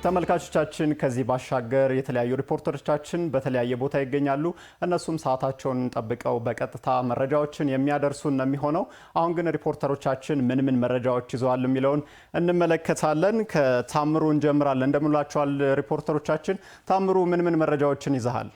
ተመልካቾቻችን ከዚህ ባሻገር የተለያዩ ሪፖርተሮቻችን በተለያየ ቦታ ይገኛሉ። እነሱም ሰዓታቸውን ጠብቀው በቀጥታ መረጃዎችን የሚያደርሱን ነው የሚሆነው። አሁን ግን ሪፖርተሮቻችን ምን መረጃዎች ይዘዋል የሚለውን እንመለከታለን። ከታምሩ እንጀምራለን። እንደምንላችኋል ሪፖርተሮቻችን። ታምሩ ምን መረጃዎችን ይዘሃል?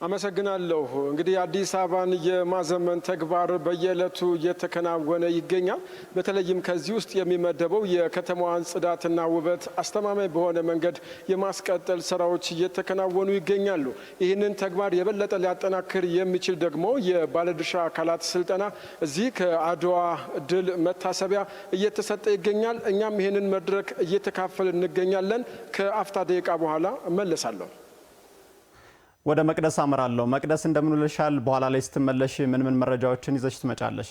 አመሰግናለሁ። እንግዲህ አዲስ አበባን የማዘመን ተግባር በየዕለቱ እየተከናወነ ይገኛል። በተለይም ከዚህ ውስጥ የሚመደበው የከተማዋን ጽዳትና ውበት አስተማማኝ በሆነ መንገድ የማስቀጠል ስራዎች እየተከናወኑ ይገኛሉ። ይህንን ተግባር የበለጠ ሊያጠናክር የሚችል ደግሞ የባለድርሻ አካላት ስልጠና እዚህ ከአድዋ ድል መታሰቢያ እየተሰጠ ይገኛል። እኛም ይህንን መድረክ እየተካፈል እንገኛለን። ከአፍታ ደቂቃ በኋላ እመለሳለሁ። ወደ መቅደስ አመራለሁ። መቅደስ እንደምንልሻል። በኋላ ላይ ስትመለሽ ምን መረጃዎችን ይዘሽ ትመጫለሽ?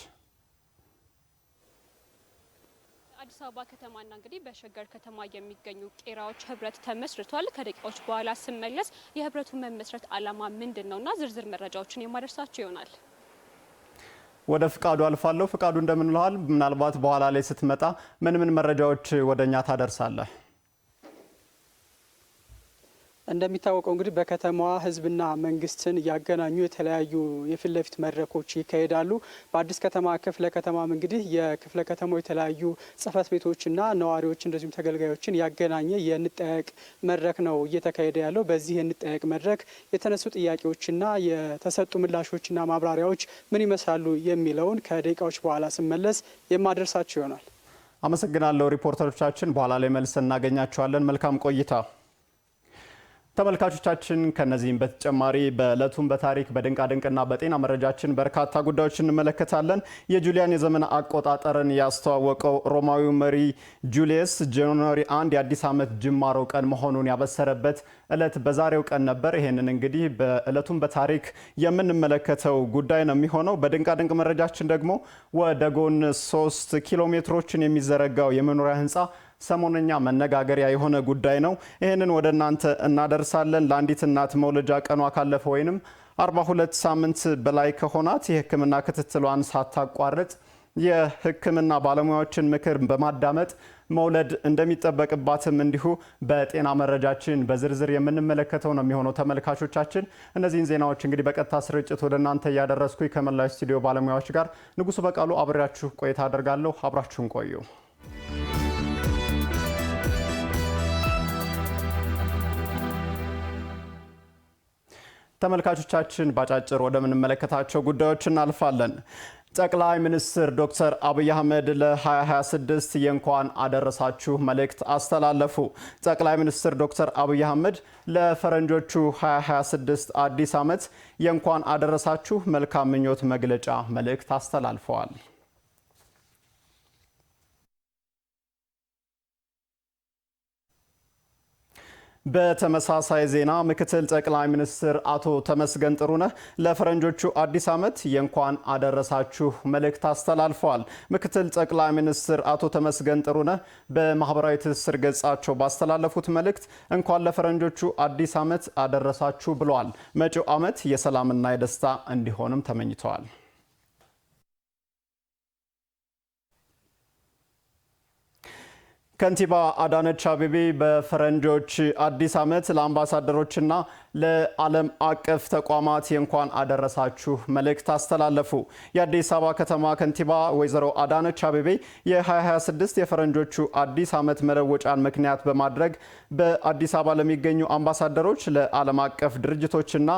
አዲስ አበባ ከተማና እንግዲህ በሸገር ከተማ የሚገኙ ቄራዎች ህብረት ተመስርቷል። ከደቂቃዎች በኋላ ስመለስ የህብረቱ መመስረት ዓላማ ምንድነውና ዝርዝር መረጃዎችን የማደርሳችሁ ይሆናል። ወደ ፍቃዱ አልፋለሁ። ፍቃዱ እንደምንልሃል። ምናልባት በኋላ ላይ ስትመጣ ምን መረጃዎች ወደኛ ታደርሳለህ? እንደሚታወቀው እንግዲህ በከተማዋ ህዝብና መንግስትን ያገናኙ የተለያዩ የፊት ለፊት መድረኮች ይካሄዳሉ። በአዲስ ከተማ ክፍለ ከተማም እንግዲህ የክፍለ ከተማው የተለያዩ ጽህፈት ቤቶችና ነዋሪዎች እንደዚሁም ተገልጋዮችን ያገናኘ የንጠያቅ መድረክ ነው እየተካሄደ ያለው። በዚህ የንጠያቅ መድረክ የተነሱ ጥያቄዎችና የተሰጡ ምላሾችና ማብራሪያዎች ምን ይመስላሉ የሚለውን ከደቂቃዎች በኋላ ስመለስ የማደርሳችሁ ይሆናል። አመሰግናለሁ ሪፖርተሮቻችን። በኋላ ላይ መልስ እናገኛቸዋለን። መልካም ቆይታ። ተመልካቾቻችን ከነዚህም በተጨማሪ በእለቱም በታሪክ በድንቃድንቅና በጤና መረጃችን በርካታ ጉዳዮችን እንመለከታለን። የጁሊያን የዘመን አቆጣጠርን ያስተዋወቀው ሮማዊው መሪ ጁሊየስ ጃንዋሪ 1 የአዲስ ዓመት ጅማሮ ቀን መሆኑን ያበሰረበት እለት በዛሬው ቀን ነበር። ይሄንን እንግዲህ በእለቱም በታሪክ የምንመለከተው ጉዳይ ነው የሚሆነው። በድንቃድንቅ መረጃችን ደግሞ ወደ ጎን 3 ኪሎ ሜትሮችን የሚዘረጋው የመኖሪያ ህንፃ ሰሞነኛ መነጋገሪያ የሆነ ጉዳይ ነው። ይህንን ወደ እናንተ እናደርሳለን። ለአንዲት እናት መውለጃ ቀኗ ካለፈ ወይንም 42 ሳምንት በላይ ከሆናት የህክምና ክትትሏን ሳታቋርጥ የህክምና ባለሙያዎችን ምክር በማዳመጥ መውለድ እንደሚጠበቅባትም እንዲሁ በጤና መረጃችን በዝርዝር የምንመለከተው ነው የሚሆነው። ተመልካቾቻችን እነዚህን ዜናዎች እንግዲህ በቀጥታ ስርጭት ወደ እናንተ እያደረስኩ ከመላው ስቱዲዮ ባለሙያዎች ጋር ንጉሱ በቃሉ አብሬያችሁ ቆይታ አደርጋለሁ። አብራችሁን ቆዩ። ተመልካቾቻችን ባጫጭር ወደ ምንመለከታቸው ጉዳዮች እናልፋለን። ጠቅላይ ሚኒስትር ዶክተር አብይ አህመድ ለ2026 የእንኳን አደረሳችሁ መልእክት አስተላለፉ። ጠቅላይ ሚኒስትር ዶክተር አብይ አህመድ ለፈረንጆቹ 2026 አዲስ ዓመት የእንኳን አደረሳችሁ መልካም ምኞት መግለጫ መልእክት አስተላልፈዋል። በተመሳሳይ ዜና ምክትል ጠቅላይ ሚኒስትር አቶ ተመስገን ጥሩነህ ለፈረንጆቹ አዲስ ዓመት የእንኳን አደረሳችሁ መልእክት አስተላልፈዋል። ምክትል ጠቅላይ ሚኒስትር አቶ ተመስገን ጥሩነህ በማህበራዊ ትስስር ገጻቸው ባስተላለፉት መልእክት እንኳን ለፈረንጆቹ አዲስ ዓመት አደረሳችሁ ብለዋል። መጪው ዓመት የሰላምና የደስታ እንዲሆንም ተመኝተዋል። ከንቲባ አዳነች አቤቤ በፈረንጆች አዲስ ዓመት ለአምባሳደሮችና ለዓለም አቀፍ ተቋማት የእንኳን አደረሳችሁ መልእክት አስተላለፉ። የአዲስ አበባ ከተማ ከንቲባ ወይዘሮ አዳነች አቤቤ የ2026 የፈረንጆቹ አዲስ ዓመት መለወጫን ምክንያት በማድረግ በአዲስ አበባ ለሚገኙ አምባሳደሮች፣ ለዓለም አቀፍ ድርጅቶችና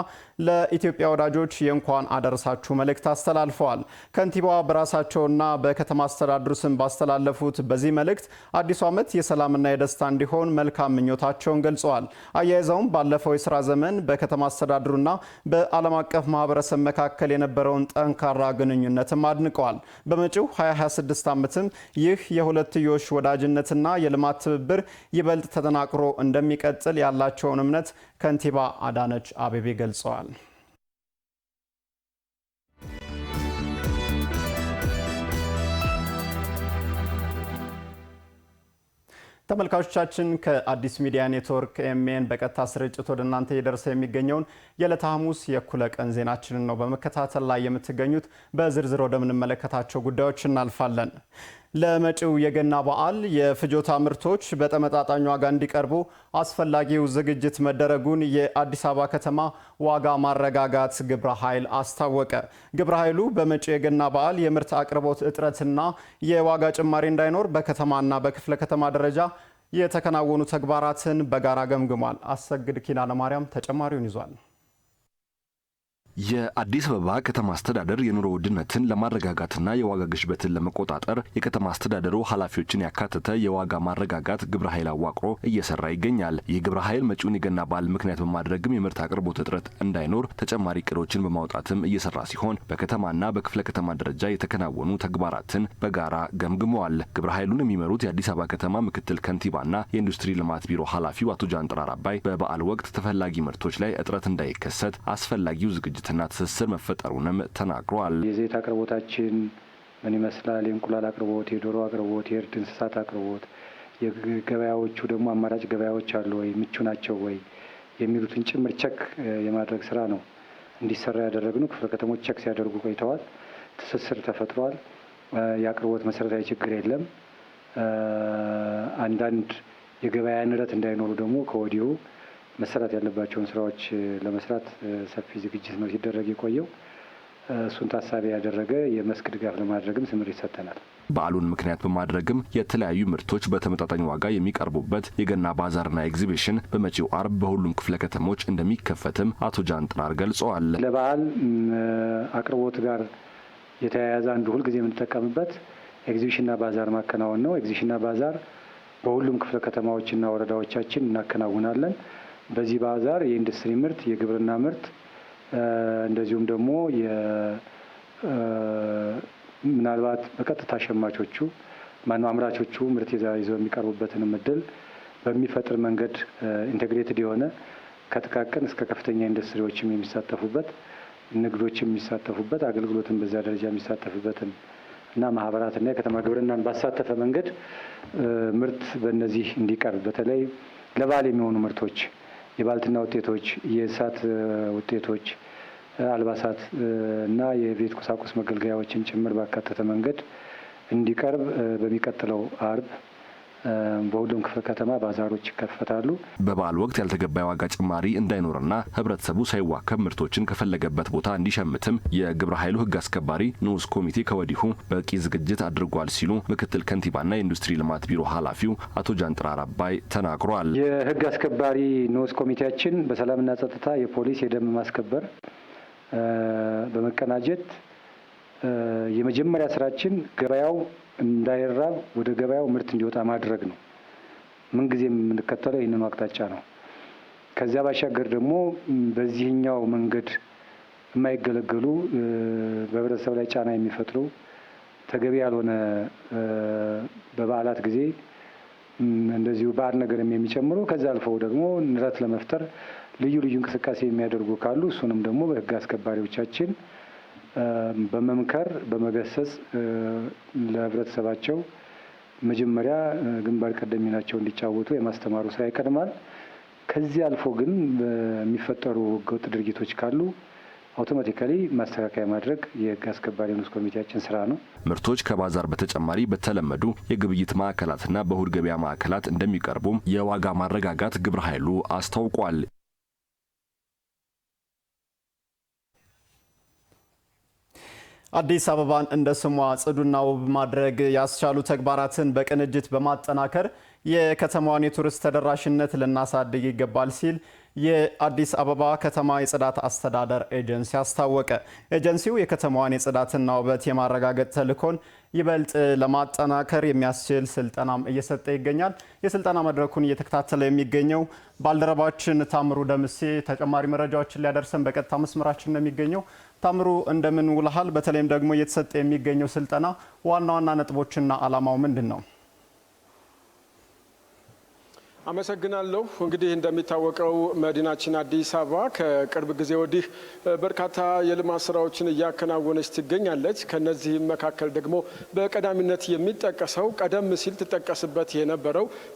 ለኢትዮጵያ ወዳጆች የእንኳን አደረሳችሁ መልእክት አስተላልፈዋል። ከንቲባዋ በራሳቸውና በከተማ አስተዳደሩ ስም ባስተላለፉት በዚህ መልእክት አዲሱ ዓመት የሰላምና የደስታ እንዲሆን መልካም ምኞታቸውን ገልጸዋል። አያይዘውም ባለፈው የሥራ ዘመን በከተማ አስተዳደሩና በዓለም አቀፍ ማህበረሰብ መካከል የነበረውን ጠንካራ ግንኙነትም አድንቀዋል። በመጪው 2026 ዓመትም ይህ የሁለትዮሽ ወዳጅነትና የልማት ትብብር ይበልጥ ተጠናክሮ እንደሚቀጥል ያላቸውን እምነት ከንቲባ አዳነች አቤቤ ገልጸዋል። ተመልካቾቻችን ከአዲስ ሚዲያ ኔትወርክ ኤምኤን በቀጥታ ስርጭት ወደ እናንተ እየደረሰ የሚገኘውን የዕለተ ሐሙስ የእኩለ ቀን ዜናችንን ነው በመከታተል ላይ የምትገኙት። በዝርዝር ወደምንመለከታቸው ጉዳዮች እናልፋለን። ለመጪው የገና በዓል የፍጆታ ምርቶች በተመጣጣኝ ዋጋ እንዲቀርቡ አስፈላጊው ዝግጅት መደረጉን የአዲስ አበባ ከተማ ዋጋ ማረጋጋት ግብረ ኃይል አስታወቀ። ግብረ ኃይሉ በመጪው የገና በዓል የምርት አቅርቦት እጥረትና የዋጋ ጭማሪ እንዳይኖር በከተማና በክፍለ ከተማ ደረጃ የተከናወኑ ተግባራትን በጋራ ገምግሟል። አሰግድ ኪዳነማርያም ተጨማሪውን ይዟል። የአዲስ አበባ ከተማ አስተዳደር የኑሮ ውድነትን ለማረጋጋትና የዋጋ ግሽበትን ለመቆጣጠር የከተማ አስተዳደሩ ኃላፊዎችን ያካተተ የዋጋ ማረጋጋት ግብረ ኃይል አዋቅሮ እየሰራ ይገኛል። ይህ ግብረ ኃይል መጪውን የገና በዓል ምክንያት በማድረግም የምርት አቅርቦት እጥረት እንዳይኖር ተጨማሪ እቅዶችን በማውጣትም እየሰራ ሲሆን በከተማና በክፍለ ከተማ ደረጃ የተከናወኑ ተግባራትን በጋራ ገምግመዋል። ግብረ ኃይሉን የሚመሩት የአዲስ አበባ ከተማ ምክትል ከንቲባና የኢንዱስትሪ ልማት ቢሮ ኃላፊው አቶ ጃንጥራር አባይ በበዓል ወቅት ተፈላጊ ምርቶች ላይ እጥረት እንዳይከሰት አስፈላጊው ዝግጅት ና ትስስር መፈጠሩንም ተናግረዋል። የዘይት አቅርቦታችን ምን ይመስላል፣ የእንቁላል አቅርቦት፣ የዶሮ አቅርቦት፣ የእርድ እንስሳት አቅርቦት፣ የገበያዎቹ ደግሞ አማራጭ ገበያዎች አሉ ወይ፣ ምቹ ናቸው ወይ የሚሉትን ጭምር ቸክ የማድረግ ስራ ነው እንዲሰራ ያደረግነው። ክፍለ ከተሞች ቸክ ሲያደርጉ ቆይተዋል። ትስስር ተፈጥሯል። የአቅርቦት መሰረታዊ ችግር የለም። አንዳንድ የገበያ ንረት እንዳይኖሩ ደግሞ ከወዲሁ መሰራት ያለባቸውን ስራዎች ለመስራት ሰፊ ዝግጅት ነው ሲደረግ የቆየው። እሱን ታሳቢ ያደረገ የመስክ ድጋፍ ለማድረግም ስምሪት ሰጥተናል። በዓሉን ምክንያት በማድረግም የተለያዩ ምርቶች በተመጣጣኝ ዋጋ የሚቀርቡበት የገና ባዛርና ኤግዚቢሽን በመጪው አርብ በሁሉም ክፍለ ከተሞች እንደሚከፈትም አቶ ጃንጥራር ገልጸዋል። ለበዓል አቅርቦት ጋር የተያያዘ አንዱ ሁልጊዜ የምንጠቀምበት ኤግዚቢሽንና ባዛር ማከናወን ነው። ኤግዚቢሽንና ባዛር በሁሉም ክፍለ ከተማዎችና ወረዳዎቻችን እናከናውናለን። በዚህ ባዛር የኢንዱስትሪ ምርት፣ የግብርና ምርት እንደዚሁም ደግሞ ምናልባት በቀጥታ ሸማቾቹ አምራቾቹ ምርት ይዘው የሚቀርቡበትንም እድል በሚፈጥር መንገድ ኢንቴግሬትድ የሆነ ከጥቃቅን እስከ ከፍተኛ ኢንዱስትሪዎችም የሚሳተፉበት፣ ንግዶችም የሚሳተፉበት፣ አገልግሎትን በዛ ደረጃ የሚሳተፉበትን እና ማህበራትና የከተማ ግብርናን ባሳተፈ መንገድ ምርት በእነዚህ እንዲቀርብ በተለይ ለበዓል የሚሆኑ ምርቶች የባልትና ውጤቶች፣ የእንስሳት ውጤቶች፣ አልባሳት እና የቤት ቁሳቁስ መገልገያዎችን ጭምር ባካተተ መንገድ እንዲቀርብ በሚቀጥለው አርብ በሁሉም ክፍለ ከተማ ባዛሮች ይከፈታሉ። በበዓል ወቅት ያልተገባ የዋጋ ጭማሪ እንዳይኖርና ህብረተሰቡ ሳይዋከብ ምርቶችን ከፈለገበት ቦታ እንዲሸምትም የግብረ ኃይሉ ህግ አስከባሪ ንዑስ ኮሚቴ ከወዲሁ በቂ ዝግጅት አድርጓል ሲሉ ምክትል ከንቲባና የኢንዱስትሪ ልማት ቢሮ ኃላፊው አቶ ጃንጥራር አባይ ተናግረዋል። የህግ አስከባሪ ንዑስ ኮሚቴያችን በሰላምና ጸጥታ፣ የፖሊስ፣ የደንብ ማስከበር በመቀናጀት የመጀመሪያ ስራችን ገበያው እንዳይራብ ወደ ገበያው ምርት እንዲወጣ ማድረግ ነው። ምንጊዜም የምንከተለው ይህንኑ አቅጣጫ ነው። ከዚያ ባሻገር ደግሞ በዚህኛው መንገድ የማይገለገሉ በህብረተሰብ ላይ ጫና የሚፈጥሩ ተገቢ ያልሆነ በበዓላት ጊዜ እንደዚሁ ባዕድ ነገርም የሚጨምሩ ከዛ አልፈው ደግሞ ንረት ለመፍጠር ልዩ ልዩ እንቅስቃሴ የሚያደርጉ ካሉ እሱንም ደግሞ በህግ አስከባሪዎቻችን በመምከር በመገሰጽ ለህብረተሰባቸው መጀመሪያ ግንባር ቀደም ሚናቸው እንዲጫወቱ የማስተማሩ ስራ ይቀድማል። ከዚህ አልፎ ግን የሚፈጠሩ ህገወጥ ድርጊቶች ካሉ አውቶማቲካሊ ማስተካከያ ማድረግ የህግ አስከባሪ ንዑስ ኮሚቴያችን ስራ ነው። ምርቶች ከባዛር በተጨማሪ በተለመዱ የግብይት ማዕከላትና በእሁድ ገበያ ማዕከላት እንደሚቀርቡም የዋጋ ማረጋጋት ግብረ ኃይሉ አስታውቋል። አዲስ አበባን እንደ ስሟ ጽዱና ውብ ማድረግ ያስቻሉ ተግባራትን በቅንጅት በማጠናከር የከተማዋን የቱሪስት ተደራሽነት ልናሳድግ ይገባል ሲል የአዲስ አበባ ከተማ የጽዳት አስተዳደር ኤጀንሲ አስታወቀ። ኤጀንሲው የከተማዋን የጽዳትና ውበት የማረጋገጥ ተልዕኮን ይበልጥ ለማጠናከር የሚያስችል ስልጠናም እየሰጠ ይገኛል። የስልጠና መድረኩን እየተከታተለ የሚገኘው ባልደረባችን ታምሩ ደምሴ ተጨማሪ መረጃዎችን ሊያደርሰን በቀጥታ መስመራችን ነው የሚገኘው። ታምሩ እንደምን ውለሃል? በተለይም ደግሞ እየተሰጠ የሚገኘው ስልጠና ዋና ዋና ነጥቦችና ዓላማው ምንድን ነው? አመሰግናለሁ። እንግዲህ እንደሚታወቀው መዲናችን አዲስ አበባ ከቅርብ ጊዜ ወዲህ በርካታ የልማት ስራዎችን እያከናወነች ትገኛለች። ከነዚህም መካከል ደግሞ በቀዳሚነት የሚጠቀሰው ቀደም ሲል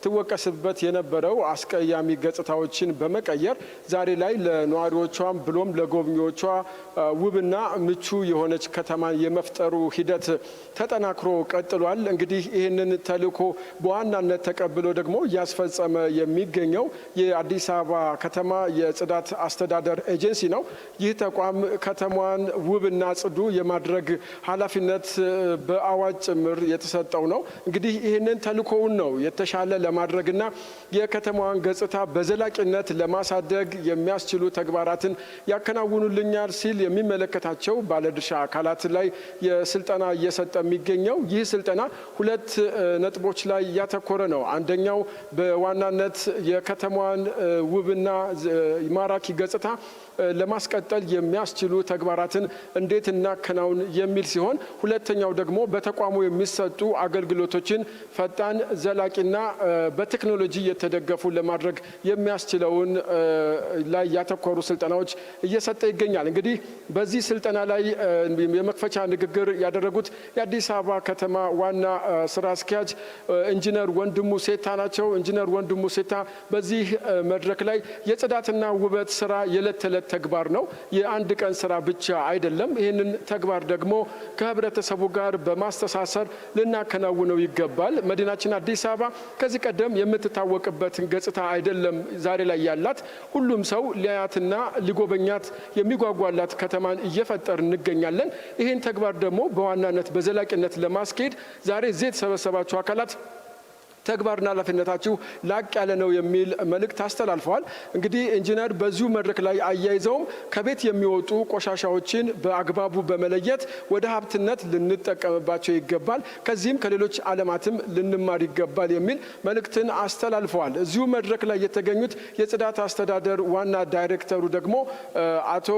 ትወቀስበት የነበረው አስቀያሚ ገጽታዎችን በመቀየር ዛሬ ላይ ለነዋሪዎቿም ብሎም ለጎብኚዎቿ ውብና ምቹ የሆነች ከተማን የመፍጠሩ ሂደት ተጠናክሮ ቀጥሏል። እንግዲህ ይህንን ተልዕኮ በዋናነት ተቀብሎ ደግሞ እያስፈጸመ የሚገኘው የአዲስ አበባ ከተማ የጽዳት አስተዳደር ኤጀንሲ ነው። ይህ ተቋም ከተማዋን ውብና ጽዱ የማድረግ ኃላፊነት በአዋጅ ጭምር የተሰጠው ነው። እንግዲህ ይህንን ተልዕኮውን ነው የተሻለ ለማድረግና የከተማዋን ገጽታ በዘላቂነት ለማሳደግ የሚያስችሉ ተግባራትን ያከናውኑልኛል ሲል የሚመለከታቸው ባለድርሻ አካላት ላይ የስልጠና እየሰጠ የሚገኘው። ይህ ስልጠና ሁለት ነጥቦች ላይ ያተኮረ ነው። አንደኛው በዋናነት የከተማዋን ውብና ማራኪ ገጽታ ለማስቀጠል የሚያስችሉ ተግባራትን እንዴት እናከናውን የሚል ሲሆን፣ ሁለተኛው ደግሞ በተቋሙ የሚሰጡ አገልግሎቶችን ፈጣን፣ ዘላቂና በቴክኖሎጂ የተደገፉ ለማድረግ የሚያስችለውን ላይ ያተኮሩ ስልጠናዎች እየሰጠ ይገኛል። እንግዲህ በዚህ ስልጠና ላይ የመክፈቻ ንግግር ያደረጉት የአዲስ አበባ ከተማ ዋና ስራ አስኪያጅ ኢንጂነር ወንድሙ ሴታ ናቸው። ኢንጂነር ወንድሙ ሴታ በዚህ መድረክ ላይ የጽዳትና ውበት ስራ የዕለት ተዕለት ተግባር ነው፣ የአንድ ቀን ስራ ብቻ አይደለም። ይህንን ተግባር ደግሞ ከህብረተሰቡ ጋር በማስተሳሰር ልናከናውነው ይገባል። መዲናችን አዲስ አበባ ከዚህ ቀደም የምትታወቅበትን ገጽታ አይደለም ዛሬ ላይ ያላት። ሁሉም ሰው ሊያያትና ሊጎበኛት የሚጓጓላት ከተማን እየፈጠር እንገኛለን። ይህን ተግባር ደግሞ በዋናነት በዘላቂነት ለማስኬድ ዛሬ እዚህ የተሰበሰባቸው አካላት ተግባርና ኃላፊነታችሁ ላቅ ያለ ነው የሚል መልእክት አስተላልፈዋል። እንግዲህ ኢንጂነር በዚሁ መድረክ ላይ አያይዘውም ከቤት የሚወጡ ቆሻሻዎችን በአግባቡ በመለየት ወደ ሀብትነት ልንጠቀምባቸው ይገባል፣ ከዚህም ከሌሎች ዓለማትም ልንማር ይገባል የሚል መልእክትን አስተላልፈዋል። እዚሁ መድረክ ላይ የተገኙት የጽዳት አስተዳደር ዋና ዳይሬክተሩ ደግሞ አቶ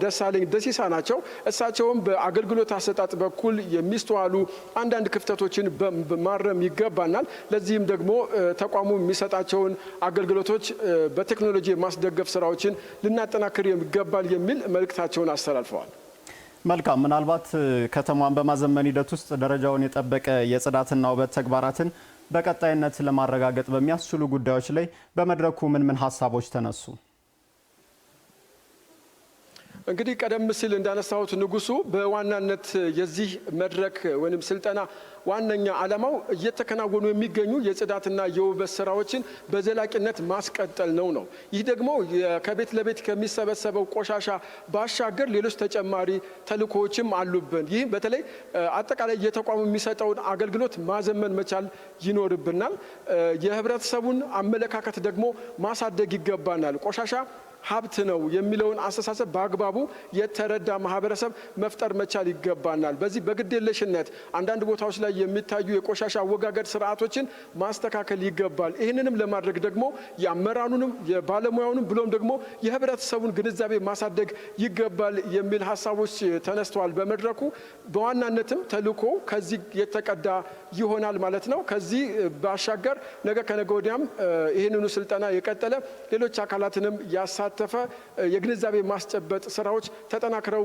ደሳለኝ ደሲሳ ናቸው። እሳቸውም በአገልግሎት አሰጣጥ በኩል የሚስተዋሉ አንዳንድ ክፍተቶችን ማረም ይገባናል፣ ለዚህ ደግሞ ተቋሙ የሚሰጣቸውን አገልግሎቶች በቴክኖሎጂ የማስደገፍ ስራዎችን ልናጠናክር ይገባል የሚል መልእክታቸውን አስተላልፈዋል። መልካም። ምናልባት ከተማዋን በማዘመን ሂደት ውስጥ ደረጃውን የጠበቀ የጽዳትና ውበት ተግባራትን በቀጣይነት ለማረጋገጥ በሚያስችሉ ጉዳዮች ላይ በመድረኩ ምን ሀሳቦች ተነሱ? እንግዲህ ቀደም ሲል እንዳነሳሁት ንጉሱ በዋናነት የዚህ መድረክ ወይም ስልጠና ዋነኛ ዓላማው እየተከናወኑ የሚገኙ የጽዳትና የውበት ስራዎችን በዘላቂነት ማስቀጠል ነው። ይህ ደግሞ ከቤት ለቤት ከሚሰበሰበው ቆሻሻ ባሻገር ሌሎች ተጨማሪ ተልእኮዎችም አሉብን። ይህ በተለይ አጠቃላይ የተቋሙ የሚሰጠውን አገልግሎት ማዘመን መቻል ይኖርብናል። የህብረተሰቡን አመለካከት ደግሞ ማሳደግ ይገባናል። ቆሻሻ ሀብት ነው የሚለውን አስተሳሰብ በአግባቡ የተረዳ ማህበረሰብ መፍጠር መቻል ይገባናል። በዚህ በግዴለሽነት አንዳንድ ቦታዎች ላይ የሚታዩ የቆሻሻ አወጋገድ ስርዓቶችን ማስተካከል ይገባል። ይህንንም ለማድረግ ደግሞ የአመራሩንም የባለሙያውንም ብሎም ደግሞ የህብረተሰቡን ግንዛቤ ማሳደግ ይገባል የሚል ሀሳቦች ተነስተዋል በመድረኩ። በዋናነትም ተልዕኮ ከዚህ የተቀዳ ይሆናል ማለት ነው። ከዚህ ባሻገር ነገ ከነገ ወዲያም ይህንኑ ስልጠና የቀጠለ ሌሎች አካላትንም ያሳተፈ የግንዛቤ ማስጨበጥ ስራዎች ተጠናክረው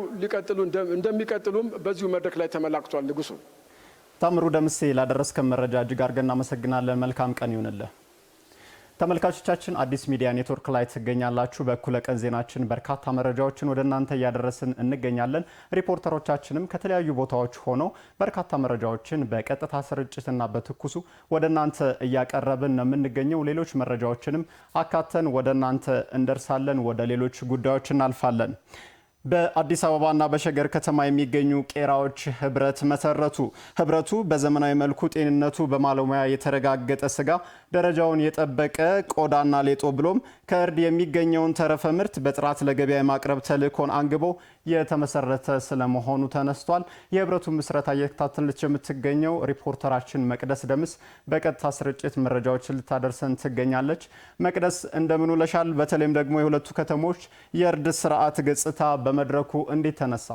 እንደሚቀጥሉም በዚሁ መድረክ ላይ ተመላክቷል። ንጉሱ ታምሩ ደምሴ ላደረስከን መረጃ እጅግ አድርገን እናመሰግናለን። መልካም ቀን ይሁንልህ። ተመልካቾቻችን አዲስ ሚዲያ ኔትወርክ ላይ ትገኛላችሁ። በእኩለ ቀን ዜናችን በርካታ መረጃዎችን ወደ እናንተ እያደረስን እንገኛለን። ሪፖርተሮቻችንም ከተለያዩ ቦታዎች ሆነው በርካታ መረጃዎችን በቀጥታ ስርጭትና በትኩሱ ወደ እናንተ እያቀረብን ነው የምንገኘው። ሌሎች መረጃዎችንም አካተን ወደ እናንተ እንደርሳለን። ወደ ሌሎች ጉዳዮች እናልፋለን። በአዲስ አበባና በሸገር ከተማ የሚገኙ ቄራዎች ህብረት መሰረቱ። ህብረቱ በዘመናዊ መልኩ ጤንነቱ በባለሙያ የተረጋገጠ ስጋ፣ ደረጃውን የጠበቀ ቆዳና ሌጦ ብሎም ከእርድ የሚገኘውን ተረፈ ምርት በጥራት ለገበያ የማቅረብ ተልዕኮን አንግቦ የተመሰረተ ስለመሆኑ ተነስቷል። የህብረቱ ምስረታ እየተከታተለች የምትገኘው ሪፖርተራችን መቅደስ ደምስ በቀጥታ ስርጭት መረጃዎችን ልታደርሰን ትገኛለች። መቅደስ እንደምን ውለሻል? በተለይም ደግሞ የሁለቱ ከተሞች የእርድ ስርዓት ገጽታ በመድረኩ እንዴት ተነሳ?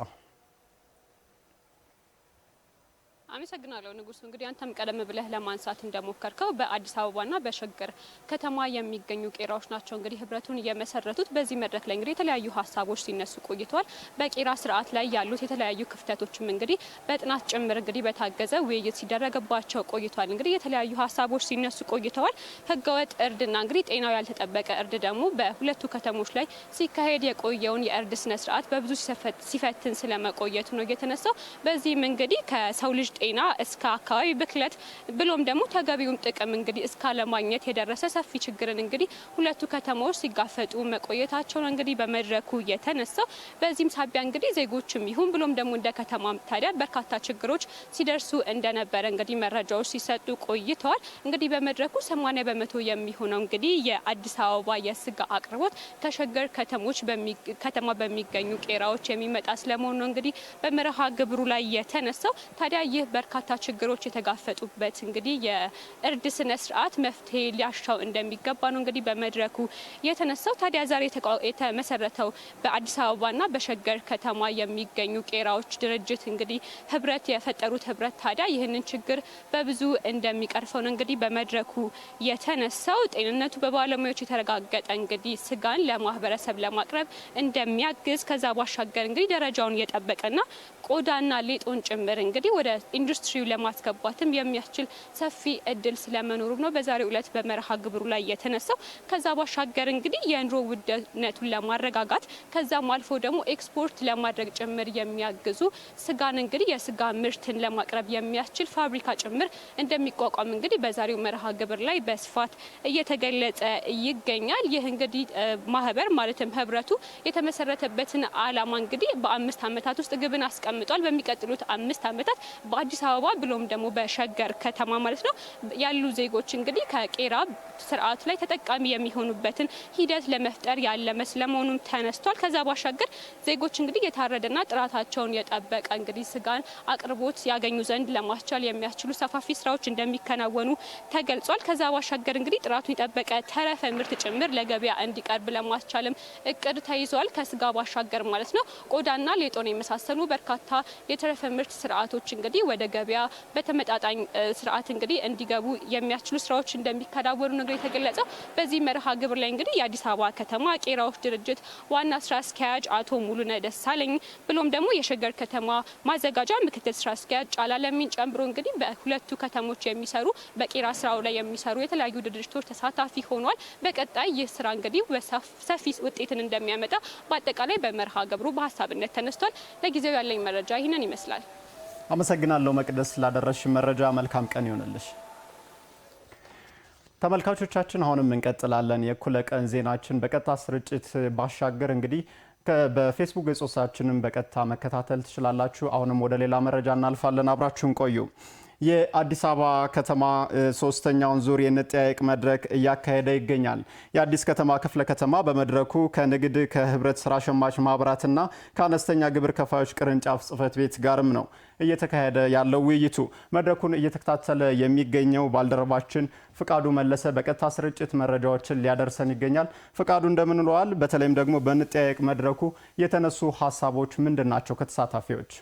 አመሰግናለሁ ንጉሱ። እንግዲህ አንተም ቀደም ብለህ ለማንሳት እንደሞከርከው በአዲስ አበባና በሸገር ከተማ የሚገኙ ቄራዎች ናቸው እንግዲህ ህብረቱን የመሰረቱት። በዚህ መድረክ ላይ እንግዲህ የተለያዩ ሀሳቦች ሲነሱ ቆይተዋል። በቄራ ስርዓት ላይ ያሉት የተለያዩ ክፍተቶችም እንግዲህ በጥናት ጭምር እንግዲህ በታገዘ ውይይት ሲደረግባቸው ቆይቷል። እንግዲህ የተለያዩ ሀሳቦች ሲነሱ ቆይተዋል። ህገወጥ እርድና እንግዲህ ጤናው ያልተጠበቀ እርድ ደግሞ በሁለቱ ከተሞች ላይ ሲካሄድ የቆየውን የእርድ ስነ ስርዓት በብዙ ሲፈትን ስለመቆየቱ ነው የተነሳው። በዚህም እንግዲህ ከሰው ልጅ ጤና እስከ አካባቢ ብክለት ብሎም ደግሞ ተገቢውን ጥቅም እንግዲህ እስካለማግኘት የደረሰ ሰፊ ችግርን እንግዲህ ሁለቱ ከተሞች ሲጋፈጡ መቆየታቸው ነው እንግዲህ በመድረኩ የተነሳው። በዚህም ሳቢያ እንግዲህ ዜጎችም ይሁን ብሎም ደግሞ እንደ ከተማ ታዲያ በርካታ ችግሮች ሲደርሱ እንደነበረ እንግዲህ መረጃዎች ሲሰጡ ቆይተዋል። እንግዲህ በመድረኩ 80% የሚሆነው እንግዲህ የአዲስ አበባ የስጋ አቅርቦት ከሸገር ከተማ በሚገኙ ቄራዎች የሚመጣ ስለመሆኑ ነው እንግዲህ በመርሃ ግብሩ ላይ የተነሳው። ታዲያ ይህ በርካታ ችግሮች የተጋፈጡበት እንግዲህ የእርድ ስነ ስርዓት መፍትሄ ሊያሻው እንደሚገባ ነው እንግዲህ በመድረኩ የተነሳው። ታዲያ ዛሬ የተመሰረተው በአዲስ አበባና በሸገር ከተማ የሚገኙ ቄራዎች ድርጅት እንግዲህ ህብረት የፈጠሩት ህብረት ታዲያ ይህንን ችግር በብዙ እንደሚቀርፈው ነው እንግዲህ በመድረኩ የተነሳው። ጤንነቱ በባለሙያዎች የተረጋገጠ እንግዲህ ስጋን ለማህበረሰብ ለማቅረብ እንደሚያግዝ ከዛ ባሻገር እንግዲህ ደረጃውን የጠበቀና ቆዳና ሌጦን ጭምር እንግዲህ ወደ ኢንዱስትሪው ለማስገባትም የሚያስችል ሰፊ እድል ስለመኖሩ ነው በዛሬው ዕለት በመርሃ ግብሩ ላይ የተነሳው። ከዛ ባሻገር እንግዲህ የኑሮ ውድነቱን ለማረጋጋት ከዛም አልፎ ደግሞ ኤክስፖርት ለማድረግ ጭምር የሚያግዙ ስጋን እንግዲህ የስጋ ምርትን ለማቅረብ የሚያስችል ፋብሪካ ጭምር እንደሚቋቋም እንግዲህ በዛሬው መርሃ ግብር ላይ በስፋት እየተገለጸ ይገኛል። ይህ እንግዲህ ማህበር ማለትም ህብረቱ የተመሰረተበትን ዓላማ እንግዲህ በ5 ዓመታት ውስጥ ግብን አስቀምጧል። በሚቀጥሉት 5 ዓመታት በአዲስ አበባ ብሎም ደግሞ በሸገር ከተማ ማለት ነው ያሉ ዜጎች እንግዲህ ከቄራ ስርዓት ላይ ተጠቃሚ የሚሆኑበትን ሂደት ለመፍጠር ያለመ ስለመሆኑም ተነስቷል። ከዛ ባሻገር ዜጎች እንግዲህ የታረደና ጥራታቸውን የጠበቀ እንግዲህ ስጋን አቅርቦት ያገኙ ዘንድ ለማስቻል የሚያስችሉ ሰፋፊ ስራዎች እንደሚከናወኑ ተገልጿል። ከዛ ባሻገር እንግዲህ ጥራቱን የጠበቀ ተረፈ ምርት ጭምር ለገበያ እንዲቀርብ ለማስቻልም እቅድ ተይዟል። ከስጋ ባሻገር ማለት ነው ቆዳና ሌጦን የመሳሰሉ በርካታ የተረፈ ምርት ስርዓቶች እንግዲህ ወደ ገበያ በተመጣጣኝ ስርዓት እንግዲህ እንዲገቡ የሚያስችሉ ስራዎች እንደሚከናወኑ ነው የተገለጸው። በዚህ መርሃ ግብር ላይ እንግዲህ የአዲስ አበባ ከተማ ቄራዎች ድርጅት ዋና ስራ አስኪያጅ አቶ ሙሉነ ደሳለኝ ብሎም ደግሞ የሸገር ከተማ ማዘጋጃ ምክትል ስራ አስኪያጅ ጫላ ለሚን ጨምሮ እንግዲህ በሁለቱ ከተሞች የሚሰሩ በቄራ ስራው ላይ የሚሰሩ የተለያዩ ድርጅቶች ተሳታፊ ሆኗል። በቀጣይ ይህ ስራ እንግዲህ ሰፊ ውጤትን እንደሚያመጣ በአጠቃላይ በመርሃ ግብሩ በሀሳብነት ተነስቷል። ለጊዜው ያለኝ መረጃ ይህንን ይመስላል። አመሰግናለሁ መቅደስ ስላደረሽ መረጃ። መልካም ቀን ይሆንልሽ። ተመልካቾቻችን አሁንም እንቀጥላለን። የእኩለ ቀን ዜናችን በቀጥታ ስርጭት ባሻገር እንግዲህ በፌስቡክ ገጾቻችንን በቀጥታ መከታተል ትችላላችሁ። አሁንም ወደ ሌላ መረጃ እናልፋለን። አብራችሁን ቆዩ። የአዲስ አበባ ከተማ ሶስተኛውን ዙር የንጠያየቅ መድረክ እያካሄደ ይገኛል። የአዲስ ከተማ ክፍለ ከተማ በመድረኩ ከንግድ ከህብረት ስራ ሸማች ማህበራትና ከአነስተኛ ግብር ከፋዮች ቅርንጫፍ ጽህፈት ቤት ጋርም ነው እየተካሄደ ያለው ውይይቱ። መድረኩን እየተከታተለ የሚገኘው ባልደረባችን ፍቃዱ መለሰ በቀጥታ ስርጭት መረጃዎችን ሊያደርሰን ይገኛል። ፍቃዱ እንደምን ውለዋል? በተለይም ደግሞ በንጠያየቅ መድረኩ የተነሱ ሀሳቦች ምንድን ናቸው ከተሳታፊዎች?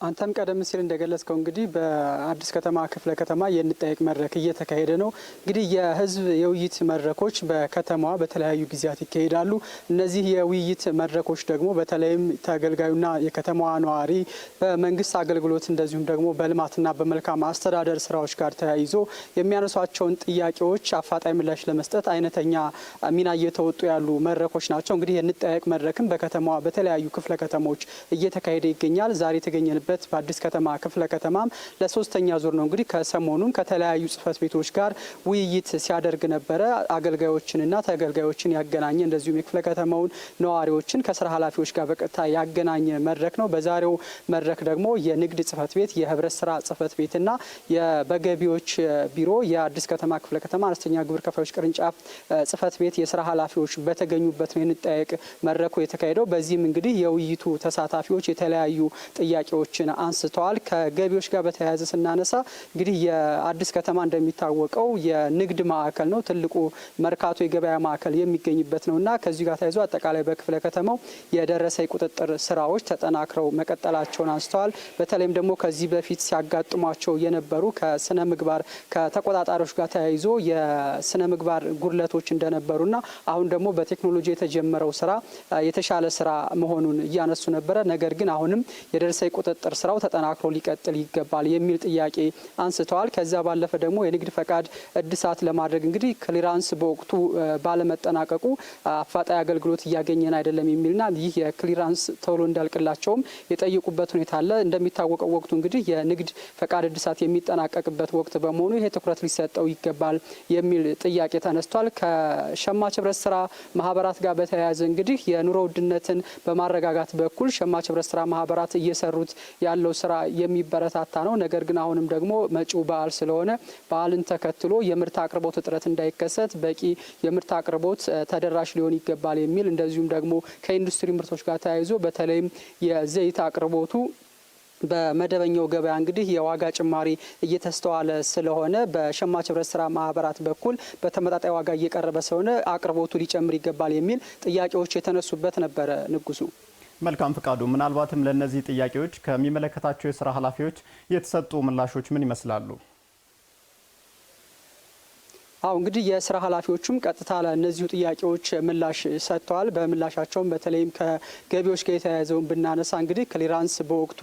አንተም ቀደም ሲል እንደገለጽከው እንግዲህ በአዲስ ከተማ ክፍለ ከተማ የንጠያየቅ መድረክ እየተካሄደ ነው። እንግዲህ የህዝብ የውይይት መድረኮች በከተማዋ በተለያዩ ጊዜያት ይካሄዳሉ። እነዚህ የውይይት መድረኮች ደግሞ በተለይም ተገልጋዩና የከተማዋ ነዋሪ በመንግስት አገልግሎት እንደዚሁም ደግሞ በልማትና በመልካም አስተዳደር ስራዎች ጋር ተያይዞ የሚያነሷቸውን ጥያቄዎች አፋጣኝ ምላሽ ለመስጠት አይነተኛ ሚና እየተወጡ ያሉ መድረኮች ናቸው። እንግዲህ የንጠያየቅ መድረክም በከተማዋ በተለያዩ ክፍለ ከተሞች እየተካሄደ ይገኛል። ዛሬ የተገኘ በአዲስ ከተማ ክፍለ ከተማም ለሶስተኛ ዙር ነው እንግዲህ ከሰሞኑን ከተለያዩ ጽህፈት ቤቶች ጋር ውይይት ሲያደርግ ነበረ። አገልጋዮችንና ተገልጋዮችን ያገናኘ እንደዚሁም የክፍለ ከተማውን ነዋሪዎችን ከስራ ኃላፊዎች ጋር በቀጥታ ያገናኘ መድረክ ነው። በዛሬው መድረክ ደግሞ የንግድ ጽህፈት ቤት፣ የህብረት ስራ ጽህፈት ቤትና በገቢዎች ቢሮ የአዲስ ከተማ ክፍለ ከተማ አነስተኛ ግብር ከፋዮች ቅርንጫፍ ጽህፈት ቤት የስራ ኃላፊዎች በተገኙበት ነው የንጠያየቅ መድረኩ የተካሄደው። በዚህም እንግዲህ የውይይቱ ተሳታፊዎች የተለያዩ ጥያቄዎች ጥያቄዎችን አንስተዋል። ከገቢዎች ጋር በተያያዘ ስናነሳ እንግዲህ የአዲስ ከተማ እንደሚታወቀው የንግድ ማዕከል ነው። ትልቁ መርካቶ የገበያ ማዕከል የሚገኝበት ነውና ከዚህ ጋር ተያይዞ አጠቃላይ በክፍለ ከተማው የደረሰኝ ቁጥጥር ስራዎች ተጠናክረው መቀጠላቸውን አንስተዋል። በተለይም ደግሞ ከዚህ በፊት ሲያጋጥሟቸው የነበሩ ከስነ ምግባር ከተቆጣጣሪዎች ጋር ተያይዞ የስነ ምግባር ጉድለቶች እንደነበሩና አሁን ደግሞ በቴክኖሎጂ የተጀመረው ስራ የተሻለ ስራ መሆኑን እያነሱ ነበረ። ነገር ግን አሁንም የደረሰኝ ቁጥጥር ስራው ተጠናክሮ ሊቀጥል ይገባል የሚል ጥያቄ አንስተዋል። ከዛ ባለፈ ደግሞ የንግድ ፈቃድ እድሳት ለማድረግ እንግዲህ ክሊራንስ በወቅቱ ባለመጠናቀቁ አፋጣኝ አገልግሎት እያገኘን አይደለም የሚልና ይህ የክሊራንስ ቶሎ እንዳልቅላቸውም የጠየቁበት ሁኔታ አለ። እንደሚታወቀው ወቅቱ እንግዲህ የንግድ ፈቃድ እድሳት የሚጠናቀቅበት ወቅት በመሆኑ ይሄ ትኩረት ሊሰጠው ይገባል የሚል ጥያቄ ተነስቷል። ከሸማች ህብረት ስራ ማህበራት ጋር በተያያዘ እንግዲህ የኑሮ ውድነትን በማረጋጋት በኩል ሸማች ህብረት ስራ ማህበራት እየሰሩት ያለው ስራ የሚበረታታ ነው። ነገር ግን አሁንም ደግሞ መጪው በዓል ስለሆነ በዓልን ተከትሎ የምርት አቅርቦት እጥረት እንዳይከሰት በቂ የምርት አቅርቦት ተደራሽ ሊሆን ይገባል የሚል እንደዚሁም ደግሞ ከኢንዱስትሪ ምርቶች ጋር ተያይዞ በተለይም የዘይት አቅርቦቱ በመደበኛው ገበያ እንግዲህ የዋጋ ጭማሪ እየተስተዋለ ስለሆነ በሸማች ህብረት ስራ ማህበራት በኩል በተመጣጣኝ ዋጋ እየቀረበ ስለሆነ አቅርቦቱ ሊጨምር ይገባል የሚል ጥያቄዎች የተነሱበት ነበረ። ንጉሱ መልካም ፍቃዱ፣ ምናልባትም ለእነዚህ ጥያቄዎች ከሚመለከታቸው የስራ ኃላፊዎች የተሰጡ ምላሾች ምን ይመስላሉ? እንግዲህ የስራ ኃላፊዎቹም ቀጥታ ለእነዚሁ ጥያቄዎች ምላሽ ሰጥተዋል። በምላሻቸውም በተለይም ከገቢዎች ጋር የተያያዘውን ብናነሳ እንግዲህ ክሊራንስ በወቅቱ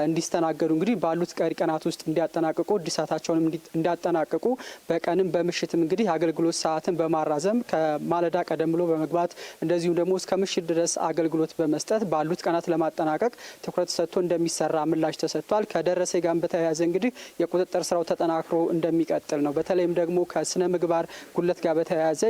እንዲስተናገዱ እንግዲህ ባሉት ቀሪ ቀናት ውስጥ እንዲያጠናቅቁ እድሳታቸውንም እንዲያጠናቅቁ በቀንም በምሽትም እንግዲህ አገልግሎት ሰዓትን በማራዘም ከማለዳ ቀደም ብሎ በመግባት እንደዚሁም ደግሞ እስከ ምሽት ድረስ አገልግሎት በመስጠት ባሉት ቀናት ለማጠናቀቅ ትኩረት ሰጥቶ እንደሚሰራ ምላሽ ተሰጥቷል። ከደረሰኝ ጋር በተያያዘ እንግዲህ የቁጥጥር ስራው ተጠናክሮ እንደሚቀጥል ነው። በተለይም ደግሞ ከስነ ምግባር ጉድለት ጋር በተያያዘ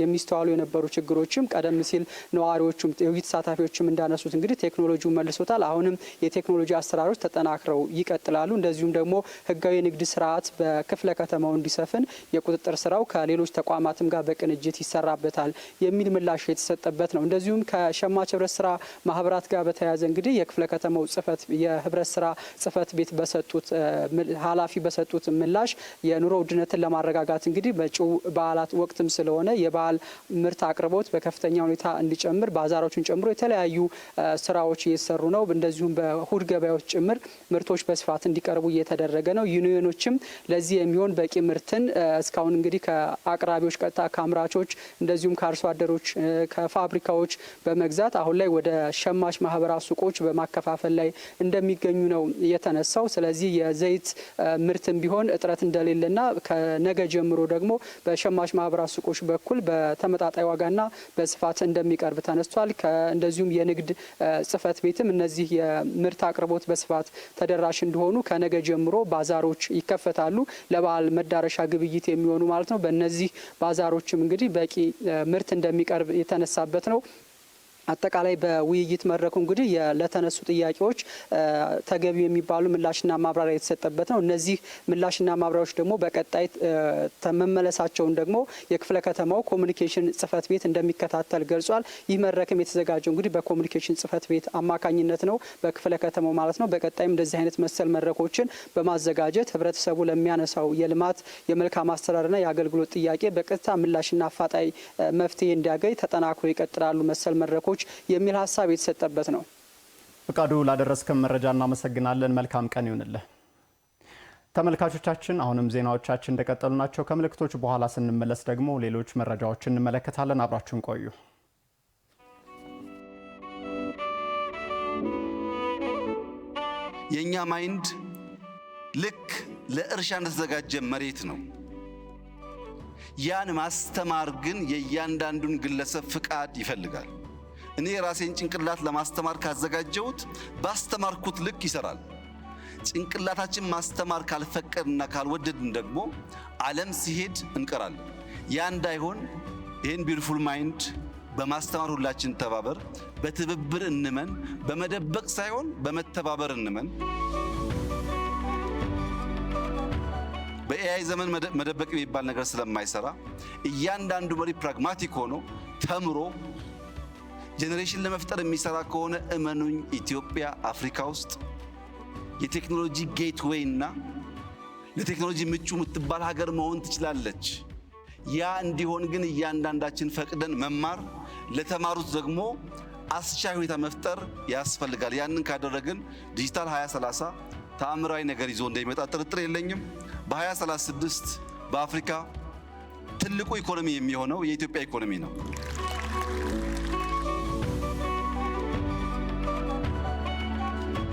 የሚስተዋሉ የነበሩ ችግሮችም ቀደም ሲል ነዋሪዎቹም የውይይት ተሳታፊዎችም እንዳነሱት እንግዲህ ቴክኖሎጂው መልሶታል። አሁንም የቴክኖሎጂ አሰራሮች ተጠናክረው ይቀጥላሉ። እንደዚሁም ደግሞ ህጋዊ የንግድ ስርዓት በክፍለ ከተማው እንዲሰፍን የቁጥጥር ስራው ከሌሎች ተቋማትም ጋር በቅንጅት ይሰራበታል የሚል ምላሽ የተሰጠበት ነው። እንደዚሁም ከሸማች ህብረት ስራ ማህበራት ጋር በተያያዘ እንግዲህ የክፍለ ከተማው የህብረት ስራ ጽህፈት ቤት በሰጡት ኃላፊ በሰጡት ምላሽ የኑሮ ውድነትን ለማረጋጋት እንግዲህ መጪው በዓላት ወቅትም ስለሆነ የበዓል ምርት አቅርቦት በከፍተኛ ሁኔታ እንዲጨምር ባዛሮችን ጨምሮ የተለያዩ ስራዎች እየተሰሩ ነው። እንደዚሁም በእሁድ ገበያዎች ጭምር ምርቶች በስፋት እንዲቀርቡ እየተደረገ ነው። ዩኒዮኖችም ለዚህ የሚሆን በቂ ምርትን እስካሁን እንግዲህ ከአቅራቢዎች ቀጥታ ከአምራቾች እንደዚሁም ከአርሶ አደሮች ከፋብሪካዎች በመግዛት አሁን ላይ ወደ ሸማች ማህበራት ሱቆች በማከፋፈል ላይ እንደሚገኙ ነው የተነሳው። ስለዚህ የዘይት ምርትም ቢሆን እጥረት እንደሌለና ከነገ ጀምሮ ደግሞ በሸማች ማህበራት ሱቆች በኩል በተመጣጣኝ ዋጋና በስፋት እንደሚቀርብ ተነስቷል። እንደዚሁም የንግድ ጽህፈት ቤትም እነዚህ የምርት አቅርቦት በስፋት ተደራሽ እንዲሆኑ ከነገ ጀምሮ ባዛሮች ይከፈታሉ። ለበዓል መዳረሻ ግብይት የሚሆኑ ማለት ነው። በእነዚህ ባዛሮችም እንግዲህ በቂ ምርት እንደሚቀርብ የተነሳበት ነው። አጠቃላይ በውይይት መድረኩ እንግዲህ ለተነሱ ጥያቄዎች ተገቢ የሚባሉ ምላሽና ማብራሪያ የተሰጠበት ነው። እነዚህ ምላሽና ማብራሪያዎች ደግሞ በቀጣይ መመለሳቸውን ደግሞ የክፍለ ከተማው ኮሚኒኬሽን ጽህፈት ቤት እንደሚከታተል ገልጿል። ይህ መድረክም የተዘጋጀው እንግዲህ በኮሚኒኬሽን ጽህፈት ቤት አማካኝነት ነው፣ በክፍለ ከተማው ማለት ነው። በቀጣይም እንደዚህ አይነት መሰል መድረኮችን በማዘጋጀት ህብረተሰቡ ለሚያነሳው የልማት የመልካም አስተዳደርና የአገልግሎት ጥያቄ በቀጥታ ምላሽና አፋጣኝ መፍትሄ እንዲያገኝ ተጠናክሮ ይቀጥላሉ መሰል መድረኮች የሚል ሀሳብ የተሰጠበት ነው። ፍቃዱ፣ ላደረስከን መረጃ እናመሰግናለን። መልካም ቀን ይሁንልህ። ተመልካቾቻችን አሁንም ዜናዎቻችን እንደቀጠሉ ናቸው። ከምልክቶች በኋላ ስንመለስ ደግሞ ሌሎች መረጃዎችን እንመለከታለን። አብራችሁን ቆዩ። የኛ ማይንድ ልክ ለእርሻ እንደተዘጋጀ መሬት ነው። ያን ማስተማር ግን የእያንዳንዱን ግለሰብ ፍቃድ ይፈልጋል። እኔ ራሴን ጭንቅላት ለማስተማር ካዘጋጀሁት ባስተማርኩት ልክ ይሰራል። ጭንቅላታችን ማስተማር ካልፈቀድና ካልወደድን ደግሞ ዓለም ሲሄድ እንቀራለን። ያ እንዳይሆን ይህን ቢዩቲፉል ማይንድ በማስተማር ሁላችን ተባበር፣ በትብብር እንመን፣ በመደበቅ ሳይሆን በመተባበር እንመን። በኤአይ ዘመን መደበቅ የሚባል ነገር ስለማይሰራ እያንዳንዱ መሪ ፕራግማቲክ ሆኖ ተምሮ ጄኔሬሽን ለመፍጠር የሚሰራ ከሆነ እመኑኝ ኢትዮጵያ አፍሪካ ውስጥ የቴክኖሎጂ ጌትዌይ እና ለቴክኖሎጂ ምቹ የምትባል ሀገር መሆን ትችላለች። ያ እንዲሆን ግን እያንዳንዳችን ፈቅደን መማር፣ ለተማሩት ደግሞ አስቻይ ሁኔታ መፍጠር ያስፈልጋል። ያንን ካደረግን ዲጂታል 2030 ተአምራዊ ነገር ይዞ እንደሚመጣ ጥርጥር የለኝም። በ2036 በአፍሪካ ትልቁ ኢኮኖሚ የሚሆነው የኢትዮጵያ ኢኮኖሚ ነው።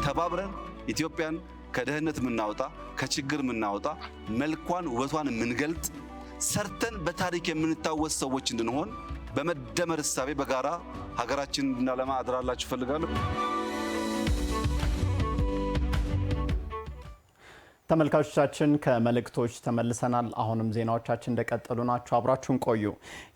ተባብረን ኢትዮጵያን ከድህነት የምናወጣ ከችግር የምናወጣ መልኳን ውበቷን የምንገልጥ ሰርተን በታሪክ የምንታወስ ሰዎች እንድንሆን በመደመር እሳቤ በጋራ ሀገራችንን እንድናለማ አደራላችሁ እፈልጋለሁ። ተመልካቾቻችን ከመልእክቶች ተመልሰናል። አሁንም ዜናዎቻችን እንደቀጠሉ ናቸው። አብራችሁን ቆዩ።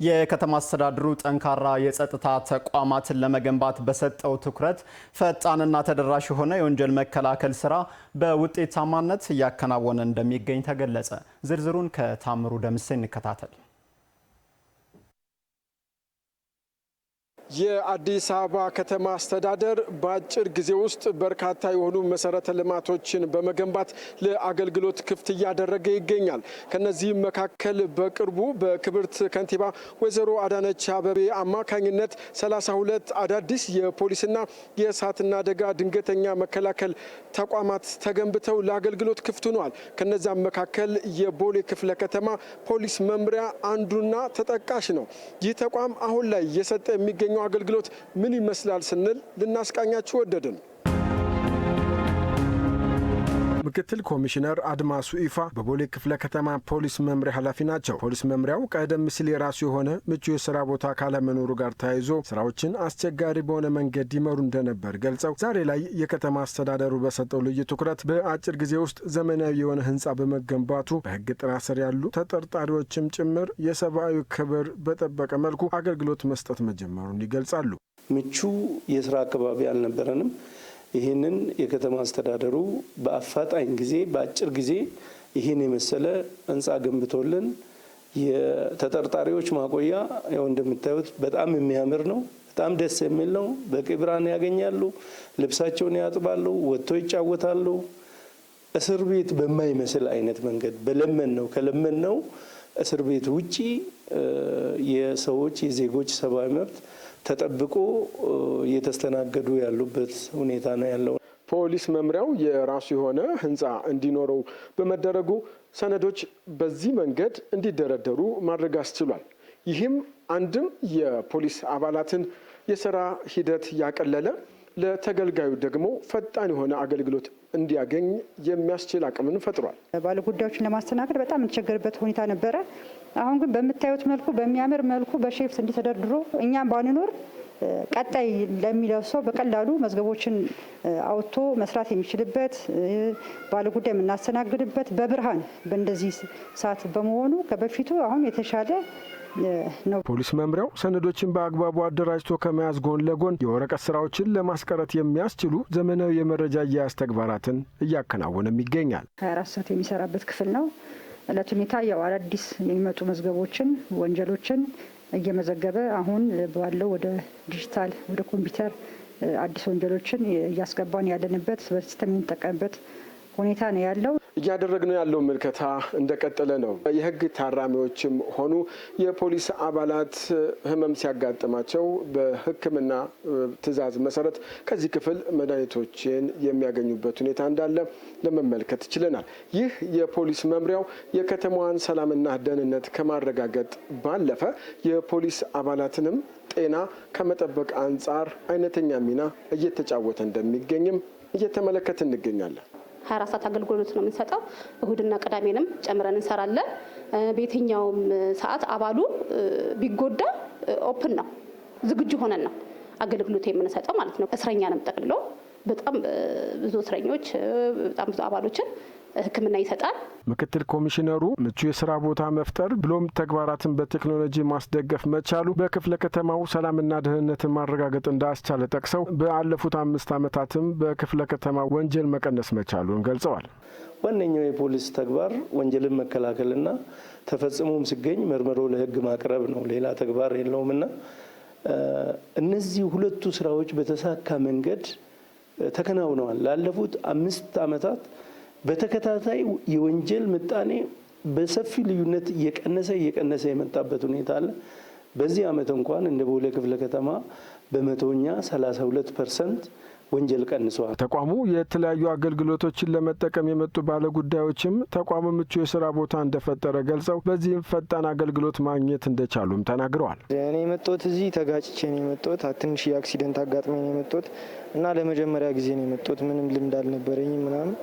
የከተማ አስተዳደሩ ጠንካራ የጸጥታ ተቋማትን ለመገንባት በሰጠው ትኩረት ፈጣንና ተደራሽ የሆነ የወንጀል መከላከል ስራ በውጤታማነት እያከናወነ እንደሚገኝ ተገለጸ። ዝርዝሩን ከታምሩ ደምሴ እንከታተል። የአዲስ አበባ ከተማ አስተዳደር በአጭር ጊዜ ውስጥ በርካታ የሆኑ መሰረተ ልማቶችን በመገንባት ለአገልግሎት ክፍት እያደረገ ይገኛል። ከነዚህም መካከል በቅርቡ በክብርት ከንቲባ ወይዘሮ አዳነች አቤቤ አማካኝነት 32 አዳዲስ የፖሊስና የእሳትና አደጋ ድንገተኛ መከላከል ተቋማት ተገንብተው ለአገልግሎት ክፍት ሆነዋል። ከነዛም መካከል የቦሌ ክፍለ ከተማ ፖሊስ መምሪያ አንዱና ተጠቃሽ ነው። ይህ ተቋም አሁን ላይ እየሰጠ የሚገኘው አገልግሎት ምን ይመስላል ስንል ልናስቃኛችሁ ወደድን። ምክትል ኮሚሽነር አድማሱ ኢፋ በቦሌ ክፍለ ከተማ ፖሊስ መምሪያ ኃላፊ ናቸው። ፖሊስ መምሪያው ቀደም ሲል የራሱ የሆነ ምቹ የስራ ቦታ ካለመኖሩ ጋር ተያይዞ ስራዎችን አስቸጋሪ በሆነ መንገድ ይመሩ እንደነበር ገልጸው ዛሬ ላይ የከተማ አስተዳደሩ በሰጠው ልዩ ትኩረት በአጭር ጊዜ ውስጥ ዘመናዊ የሆነ ህንፃ በመገንባቱ በህግ ጥላ ስር ያሉ ተጠርጣሪዎችም ጭምር የሰብአዊ ክብር በጠበቀ መልኩ አገልግሎት መስጠት መጀመሩን ይገልጻሉ። ምቹ የስራ አካባቢ አልነበረንም። ይህንን የከተማ አስተዳደሩ በአፋጣኝ ጊዜ በአጭር ጊዜ ይህን የመሰለ ህንፃ ገንብቶልን የተጠርጣሪዎች ማቆያ ያው እንደምታዩት በጣም የሚያምር ነው። በጣም ደስ የሚል ነው። በቂ ብርሃን ያገኛሉ፣ ልብሳቸውን ያጥባሉ፣ ወጥቶ ይጫወታሉ። እስር ቤት በማይመስል አይነት መንገድ በለመን ነው ከለመን ነው እስር ቤት ውጪ የሰዎች የዜጎች ሰብአዊ መብት ተጠብቆ እየተስተናገዱ ያሉበት ሁኔታ ነው ያለው። ፖሊስ መምሪያው የራሱ የሆነ ህንፃ እንዲኖረው በመደረጉ ሰነዶች በዚህ መንገድ እንዲደረደሩ ማድረግ አስችሏል። ይህም አንድም የፖሊስ አባላትን የስራ ሂደት ያቀለለ፣ ለተገልጋዩ ደግሞ ፈጣን የሆነ አገልግሎት እንዲያገኝ የሚያስችል አቅምን ፈጥሯል። ባለጉዳዮችን ለማስተናገድ በጣም የተቸገረበት ሁኔታ ነበረ። አሁን ግን በምታዩት መልኩ በሚያምር መልኩ በሼፍት እንዲተደርድሮ እኛም ባንኖር ቀጣይ ለሚለው ሰው በቀላሉ መዝገቦችን አውጥቶ መስራት የሚችልበት ባለጉዳይ የምናስተናግድበት በብርሃን በእንደዚህ ሰዓት በመሆኑ ከበፊቱ አሁን የተሻለ ነው። ፖሊስ መምሪያው ሰነዶችን በአግባቡ አደራጅቶ ከመያዝ ጎን ለጎን የወረቀት ስራዎችን ለማስቀረት የሚያስችሉ ዘመናዊ የመረጃ አያያዝ ተግባራትን እያከናወነም ይገኛል። 24 ሰዓት የሚሰራበት ክፍል ነው። እለቱን የታየው አዳዲስ የሚመጡ መዝገቦችን፣ ወንጀሎችን እየመዘገበ አሁን ባለው ወደ ዲጂታል ወደ ኮምፒውተር አዲስ ወንጀሎችን እያስገባን ያለንበት በሲስተም የምንጠቀምበት ሁኔታ ነው ያለው። እያደረግነው ያለው ምልከታ እንደቀጠለ ነው። የህግ ታራሚዎችም ሆኑ የፖሊስ አባላት ህመም ሲያጋጥማቸው በሕክምና ትዕዛዝ መሰረት ከዚህ ክፍል መድኃኒቶችን የሚያገኙበት ሁኔታ እንዳለ ለመመልከት ችለናል። ይህ የፖሊስ መምሪያው የከተማዋን ሰላምና ደህንነት ከማረጋገጥ ባለፈ የፖሊስ አባላትንም ጤና ከመጠበቅ አንጻር አይነተኛ ሚና እየተጫወተ እንደሚገኝም እየተመለከት እንገኛለን። 24 ሰዓት አገልግሎት ነው የምንሰጠው። እሁድና ቅዳሜንም ጨምረን እንሰራለን። በየትኛውም ሰዓት አባሉ ቢጎዳ ኦፕን ነው፣ ዝግጁ ሆነን ነው አገልግሎት የምንሰጠው ማለት ነው። እስረኛንም ጠቅልሎ በጣም ብዙ እስረኞች በጣም ብዙ አባሎችን ሕክምና ይሰጣል። ምክትል ኮሚሽነሩ ምቹ የስራ ቦታ መፍጠር ብሎም ተግባራትን በቴክኖሎጂ ማስደገፍ መቻሉ በክፍለ ከተማው ሰላምና ደህንነትን ማረጋገጥ እንዳስቻለ ጠቅሰው በአለፉት 5 ዓመታትም በክፍለ ከተማ ወንጀል መቀነስ መቻሉን ገልጸዋል። ዋነኛው የፖሊስ ተግባር ወንጀልን መከላከልና ተፈጽሞም ሲገኝ መርምሮ ለሕግ ማቅረብ ነው። ሌላ ተግባር የለውምና እነዚህ ሁለቱ ስራዎች በተሳካ መንገድ ተከናውነዋል። ላለፉት 5 ዓመታት በተከታታይ የወንጀል ምጣኔ በሰፊ ልዩነት እየቀነሰ የመጣበት ሁኔታ አለ። በዚህ ዓመት እንኳን እንደ ቦሌ ክፍለ ከተማ በመቶኛ 32% ወንጀል ቀንሷል። ተቋሙ የተለያዩ አገልግሎቶችን ለመጠቀም የመጡ ባለጉዳዮችም ተቋሙ ምቹ የስራ ቦታ እንደፈጠረ ገልጸው በዚህም ፈጣን አገልግሎት ማግኘት እንደቻሉም ተናግረዋል። እኔ የመጣሁት እዚህ ተጋጭቼ ነው የመጣሁት። ትንሽ የአክሲደንት አጋጥሞኝ ነው የመጣሁት እና ለመጀመሪያ ጊዜ ነው የመጣሁት። ምንም ልምድ አልነበረኝም ምናምን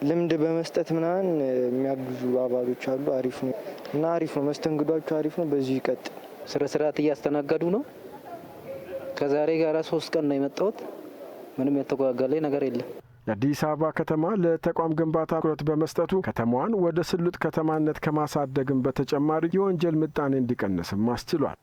ልምድ በመስጠት ምናምን የሚያግዙ አባሎች አሉ። አሪፍ ነው እና አሪፍ ነው። መስተንግዷቸው አሪፍ ነው። በዚሁ ይቀጥል። ስርዓት እያስተናገዱ ነው። ከዛሬ ጋር 3 ቀን ነው የመጣሁት። ምንም የተጓጓለኝ ነገር የለም። የአዲስ አበባ ከተማ ለተቋም ግንባታ ትኩረት በመስጠቱ ከተማዋን ወደ ስሉጥ ከተማነት ከማሳደግም በተጨማሪ የወንጀል ምጣኔ እንዲቀንስም አስችሏል።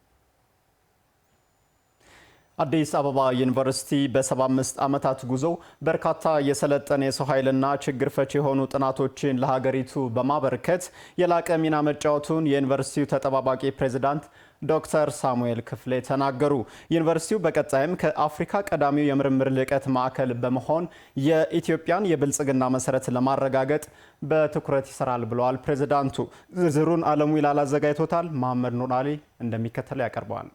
አዲስ አበባ ዩኒቨርሲቲ በ75 ዓመታት ጉዞ በርካታ የሰለጠነ የሰው ኃይልና ችግር ፈቺ የሆኑ ጥናቶችን ለሀገሪቱ በማበርከት የላቀ ሚና መጫወቱን የዩኒቨርሲቲው ተጠባባቂ ፕሬዝዳንት ዶክተር ሳሙኤል ክፍሌ ተናገሩ። ዩኒቨርሲቲው በቀጣይም ከአፍሪካ ቀዳሚው የምርምር ልዕቀት ማዕከል በመሆን የኢትዮጵያን የብልጽግና መሰረት ለማረጋገጥ በትኩረት ይሰራል ብለዋል ፕሬዝዳንቱ። ዝርዝሩን አለሙ ይላል አዘጋጅቶታል። መሐመድ ኑር አሊ እንደሚከተለው ያቀርበዋል።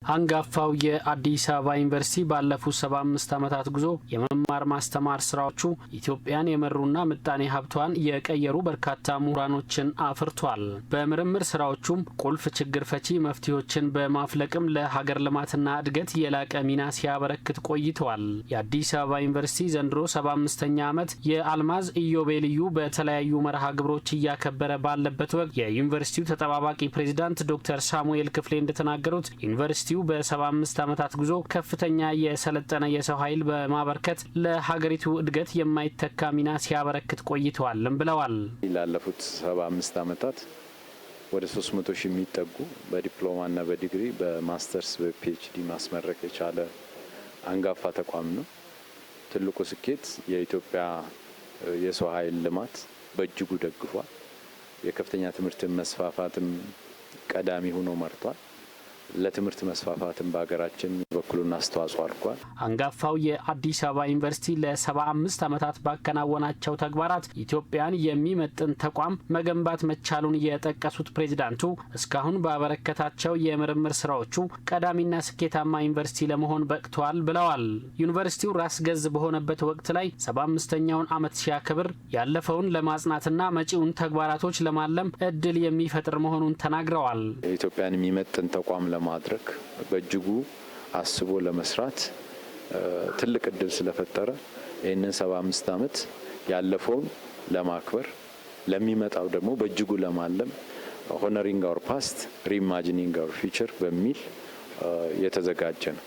አንጋፋው የአዲስ አበባ ዩኒቨርሲቲ ባለፉት 75 ዓመታት ጉዞ የመማር ማስተማር ስራዎቹ ኢትዮጵያን የመሩና ምጣኔ ሀብቷን የቀየሩ በርካታ ምሁራኖችን አፍርቷል። በምርምር ስራዎቹም ቁልፍ ችግር ፈቺ መፍትሄዎችን በማፍለቅም ለሀገር ልማትና እድገት የላቀ ሚና ሲያበረክት ቆይተዋል። የአዲስ አበባ ዩኒቨርሲቲ ዘንድሮ 75ኛ ዓመት የአልማዝ ኢዮቤልዩ በተለያዩ መርሃ ግብሮች እያከበረ ባለበት ወቅት የዩኒቨርሲቲው ተጠባባቂ ፕሬዝዳንት ዶክተር ሳሙኤል ክፍሌ እንደተናገሩት ዩኒቨርሲቲ በ75 ዓመታት ጉዞ ከፍተኛ የሰለጠነ የሰው ኃይል በማበርከት ለሀገሪቱ እድገት የማይተካ ሚና ሲያበረክት ቆይተዋልም ብለዋል። ላለፉት 75 ዓመታት ወደ 300 ሺህ የሚጠጉ በዲፕሎማና በዲግሪ በማስተርስ በፒኤችዲ ማስመረቅ የቻለ አንጋፋ ተቋም ነው። ትልቁ ስኬት የኢትዮጵያ የሰው ኃይል ልማት በእጅጉ ደግፏል። የከፍተኛ ትምህርት መስፋፋትም ቀዳሚ ሆኖ መርቷል። ለትምህርት መስፋፋትን በሀገራችን በኩሉን አስተዋጽኦ አድርጓል። አንጋፋው የአዲስ አበባ ዩኒቨርሲቲ ለ75 ዓመታት ባከናወናቸው ተግባራት ኢትዮጵያን የሚመጥን ተቋም መገንባት መቻሉን የጠቀሱት ፕሬዝዳንቱ እስካሁን ባበረከታቸው የምርምር ስራዎቹ ቀዳሚና ስኬታማ ዩኒቨርሲቲ ለመሆን በቅቷል ብለዋል። ዩኒቨርሲቲው ራስ ገዝ በሆነበት ወቅት ላይ 75ኛውን ዓመት ሲያከብር ያለፈውን ለማጽናትና መጪውን ተግባራቶች ለማለም እድል የሚፈጥር መሆኑን ተናግረዋል። ኢትዮጵያን የሚመጥን ተቋም ለማድረግ በእጅጉ አስቦ ለመስራት ትልቅ እድል ስለፈጠረ ይህንን 75 ዓመት ያለፈውን ለማክበር ለሚመጣው ደግሞ በእጅጉ ለማለም ሆነሪንግ አወር ፓስት ሪኢማጂኒንግ አወር ፊውቸር በሚል የተዘጋጀ ነው።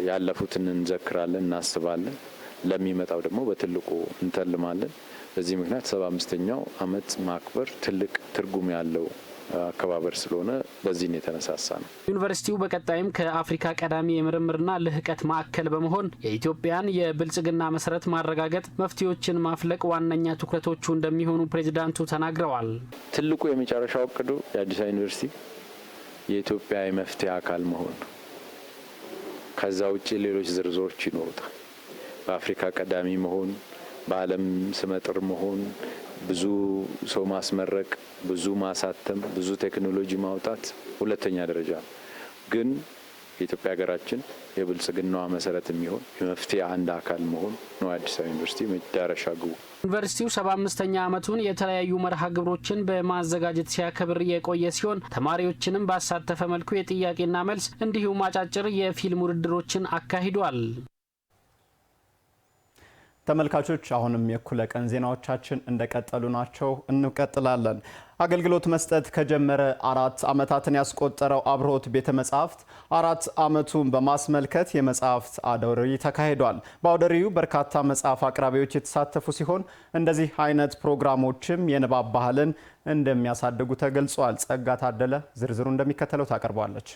ያለፉትን እንዘክራለን፣ እናስባለን፣ ለሚመጣው ደግሞ በትልቁ እንተልማለን። በዚህ ምክንያት 75ኛው ዓመት ማክበር ትልቅ ትርጉም ያለው አከባበር ስለሆነ በዚህ ነው የተነሳሳ ነው። ዩኒቨርሲቲው በቀጣይም ከአፍሪካ ቀዳሚ የምርምርና ልህቀት ማዕከል በመሆን የኢትዮጵያን የብልጽግና መሰረት ማረጋገጥ፣ መፍትሄዎችን ማፍለቅ ዋነኛ ትኩረቶቹ እንደሚሆኑ ፕሬዝዳንቱ ተናግረዋል። ትልቁ የመጨረሻው እቅዱ የአዲስ አበባ ዩኒቨርሲቲ የኢትዮጵያ የመፍትሄ አካል መሆን ነው። ከዛ ውጭ ሌሎች ዝርዝሮች ይኖሩታል። በአፍሪካ ቀዳሚ መሆን፣ በዓለም ስመጥር መሆን፣ ብዙ ሰው ማስመረቅ፣ ብዙ ማሳተም፣ ብዙ ቴክኖሎጂ ማውጣት ሁለተኛ ደረጃ ግን የኢትዮጵያ ሀገራችን የብልጽግናዋ መሰረት የሚሆን የመፍትሄ አንድ አካል መሆን ነው አዲስ አበባ ዩኒቨርሲቲ መዳረሻ ግቡ። ዩኒቨርሲቲው 75ኛ ዓመቱን የተለያዩ መርሃ ግብሮችን በማዘጋጀት ሲያከብር የቆየ ሲሆን ተማሪዎችንም ባሳተፈ መልኩ የጥያቄና መልስ እንዲሁም አጫጭር የፊልም ውድድሮችን አካሂዷል። ተመልካቾች አሁንም የእኩለ ቀን ዜናዎቻችን እንደቀጠሉ ናቸው። እንቀጥላለን። አገልግሎት መስጠት ከጀመረ 4 ዓመታትን ያስቆጠረው አብርሆት ቤተ መጻሕፍት 4 ዓመቱን በማስመልከት የመጽሐፍት አውደ ርዕይ ተካሂዷል። በአውደ ርዕዩ በርካታ መጽሐፍ አቅራቢዎች የተሳተፉ ሲሆን እንደዚህ አይነት ፕሮግራሞችም የንባብ ባህልን እንደሚያሳድጉ ተገልጿል። ጸጋ ታደለ ዝርዝሩ እንደሚከተለው ታቀርባለች።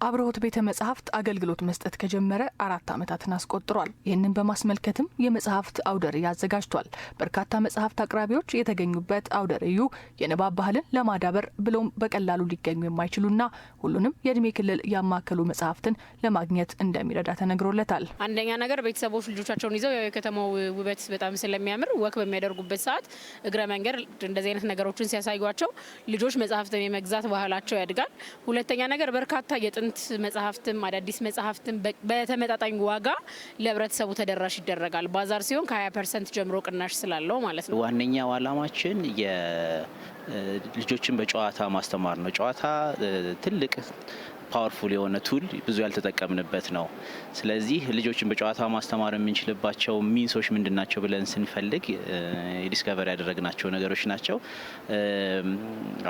አብርሆት ቤተ መጻሕፍት አገልግሎት መስጠት ከጀመረ 4 ዓመታትን አስቆጥሯል። ይህንን በማስመልከትም የመጽሐፍት አውደ ርዕይ አዘጋጅቷል። በርካታ መጽሐፍት አቅራቢዎች የተገኙበት አውደ ርዕዩ የንባብ ባህልን ለማዳበር ብሎም በቀላሉ ሊገኙ የማይችሉና ሁሉንም የእድሜ ክልል ያማከሉ መጽሐፍትን ለማግኘት እንደሚረዳ ተነግሮለታል። አንደኛ ነገር ቤተሰቦች ልጆቻቸውን ይዘው የከተማው ውበት በጣም ስለሚያምር ወክ በሚያደርጉበት ሰዓት እግረ መንገድ እንደዚህ አይነት ነገሮችን ሲያሳዩቸው ልጆች መጽሐፍትን የመግዛት ባህላቸው ያድጋል። ሁለተኛ ነገር በርካታ የጥንት መጽሐፍትም አዳዲስ መጽሐፍትም በተመጣጣኝ ዋጋ ለህብረተሰቡ ተደራሽ ይደረጋል። ባዛር ሲሆን ከ20% ጀምሮ ቅናሽ ስላለው ማለት ነው። ዋነኛው ዓላማችን ልጆችን በጨዋታ ማስተማር ነው። ጨዋታ ትልቅ ፓወርፉል የሆነ ቱል ብዙ ያልተጠቀምንበት ነው። ስለዚህ ልጆችን በጨዋታ ማስተማር የምንችልባቸው ሚንሶች ምንድናቸው ብለን ስንፈልግ ዲስከቨር ያደረግናቸው ነገሮች ናቸው።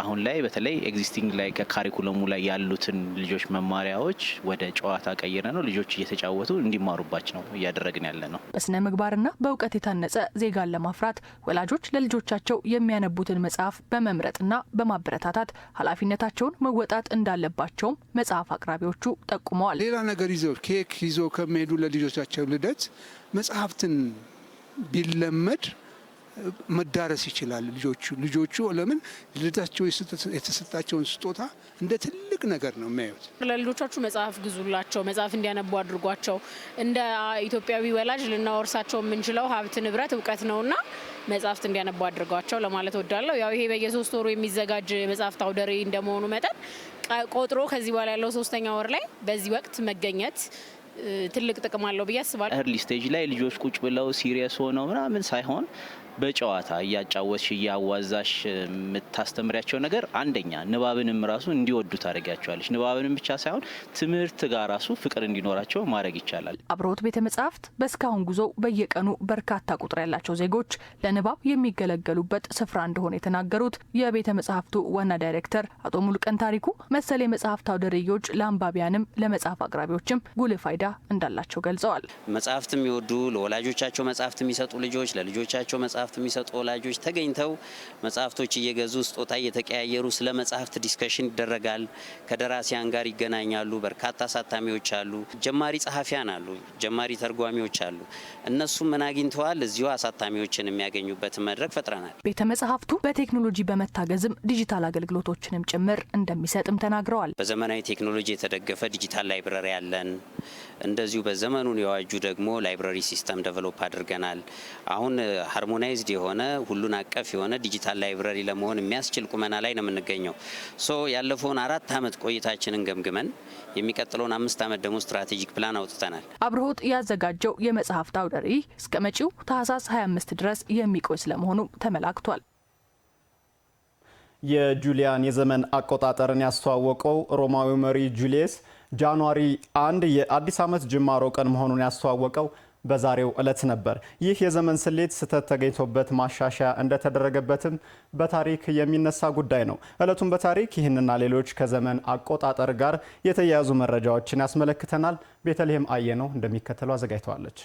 አሁን ላይ በተለይ ኤግዚስቲንግ ላይ ከካሪኩለሙ ላይ ያሉትን ልጆች መማሪያዎች ወደ ጨዋታ ቀይረ ነው ልጆች እየተጫወቱ እንዲማሩባቸው ነው እያደረግን ያለ ነው። በስነ ምግባርና በእውቀት የታነጸ ዜጋን ለማፍራት ወላጆች ለልጆቻቸው የሚያነቡትን መጽሐፍ በመምረጥና በማበረታታት ኃላፊነታቸውን መወጣት እንዳለባቸውም መጽሐፍ አቅራቢዎቹ ጠቁመዋል። ሌላ ነገር ይዘው ኬክ ይዘው ከመሄዱ ለልጆቻቸው ልደት መጽሐፍትን ቢለመድ መዳረስ ይችላል። ልጆቹ ለምን ልደታቸው የተሰጣቸውን ስጦታ እንደ ትልቅ ነገር ነው የሚያዩት። ለልጆቻችሁ መጽሐፍ ግዙላቸው፣ መጽሐፍ እንዲያነቡ አድርጓቸው። እንደ ኢትዮጵያዊ ወላጅ ልናወርሳቸው የምንችለው ሀብት ንብረት እውቀት ነውና መጽሐፍት እንዲያነቡ አድርጓቸው ለማለት ወዳለሁ። ያው ይሄ በየ3 ወሩ የሚዘጋጅ መጽሐፍት አውደ ርዕይ እንደመሆኑ መጠን ቆጥሮ ከዚህ በኋላ ያለው 3ኛ ወር ላይ በዚህ ወቅት መገኘት ትልቅ ጥቅም አለው ብዬ አስባለሁ። እርሊ ስቴጅ ላይ ልጆች ቁጭ ብለው ሲሪየስ ሆነው ምናምን ሳይሆን በጨዋታ እያጫወትሽ እያዋዛሽ የምታስተምሪያቸው ነገር አንደኛ ንባብንም ራሱ እንዲወዱ ታደርጊያቸዋለሽ። ንባብንም ብቻ ሳይሆን ትምህርት ጋር ራሱ ፍቅር እንዲኖራቸው ማድረግ ይቻላል። አብርሆት ቤተ መጻሕፍት በስካሁን ጉዞ በየቀኑ በርካታ ቁጥር ያላቸው ዜጎች ለንባብ የሚገለገሉበት ስፍራ እንደሆነ የተናገሩት የቤተ መጻሕፍቱ ዋና ዳይሬክተር አቶ ሙሉቀን ታሪኩ መሰል የመጽሐፍት አውደ ርዕዮች ለአንባቢያንም ለመጽሐፍ አቅራቢዎችም ጉልህ ፋይዳ እንዳላቸው ገልጸዋል። መጽሐፍት የሚወዱ ለወላጆቻቸው መጽሐፍት የሚሰጡ ልጆች ለልጆቻቸው መጽሐፍት የሚሰጡ ወላጆች ተገኝተው መጽሐፍቶች እየገዙ ስጦታ እየተቀያየሩ ስለ መጽሐፍት ዲስከሽን ይደረጋል። ከደራሲያን ጋር ይገናኛሉ። በርካታ አሳታሚዎች አሉ፣ ጀማሪ ጸሐፊያን አሉ፣ ጀማሪ ተርጓሚዎች አሉ። እነሱም ምን አግኝተዋል? እዚሁ አሳታሚዎችን የሚያገኙበት መድረክ ፈጥረናል። ቤተ መጻሕፍቱ በቴክኖሎጂ በመታገዝም ዲጂታል አገልግሎቶችንም ጭምር እንደሚሰጥም ተናግረዋል። በዘመናዊ ቴክኖሎጂ የተደገፈ ዲጂታል ላይብረሪ ያለን፣ እንደዚሁ በዘመኑን የዋጁ ደግሞ ላይብረሪ ሲስተም ዴቨሎፕ አድርገናል። አሁን ሃርሞናይዝድ የሆነ ሁሉን አቀፍ የሆነ ዲጂታል ላይብረሪ ለመሆን የሚያስችል ቁመና ላይ ነው የምንገኘው። ያለፈውን 4 ዓመት ቆይታችንን ገምግመን የሚቀጥለውን 5 ዓመት ደግሞ ስትራቴጂክ ፕላን አውጥተናል። አብርሆት ያዘጋጀው የመጽሐፍት አውደ ርዕይ እስከ መጪው ታህሳስ 25 ድረስ የሚቆይ ስለመሆኑ ተመላክቷል። የጁሊያን የዘመን አቆጣጠርን ያስተዋወቀው ሮማዊው መሪ ጁሊየስ ጃንዋሪ 1 የአዲስ ዓመት ጅማሮ ቀን መሆኑን ያስተዋወቀው በዛሬው ዕለት ነበር። ይህ የዘመን ስሌት ስህተት ተገኝቶበት ማሻሻያ እንደተደረገበትም በታሪክ የሚነሳ ጉዳይ ነው። ዕለቱን በታሪክ ይህንና ሌሎች ከዘመን አቆጣጠር ጋር የተያያዙ መረጃዎችን ያስመለክተናል። ቤተልሔም አየነው እንደሚከተለው አዘጋጅተዋለች።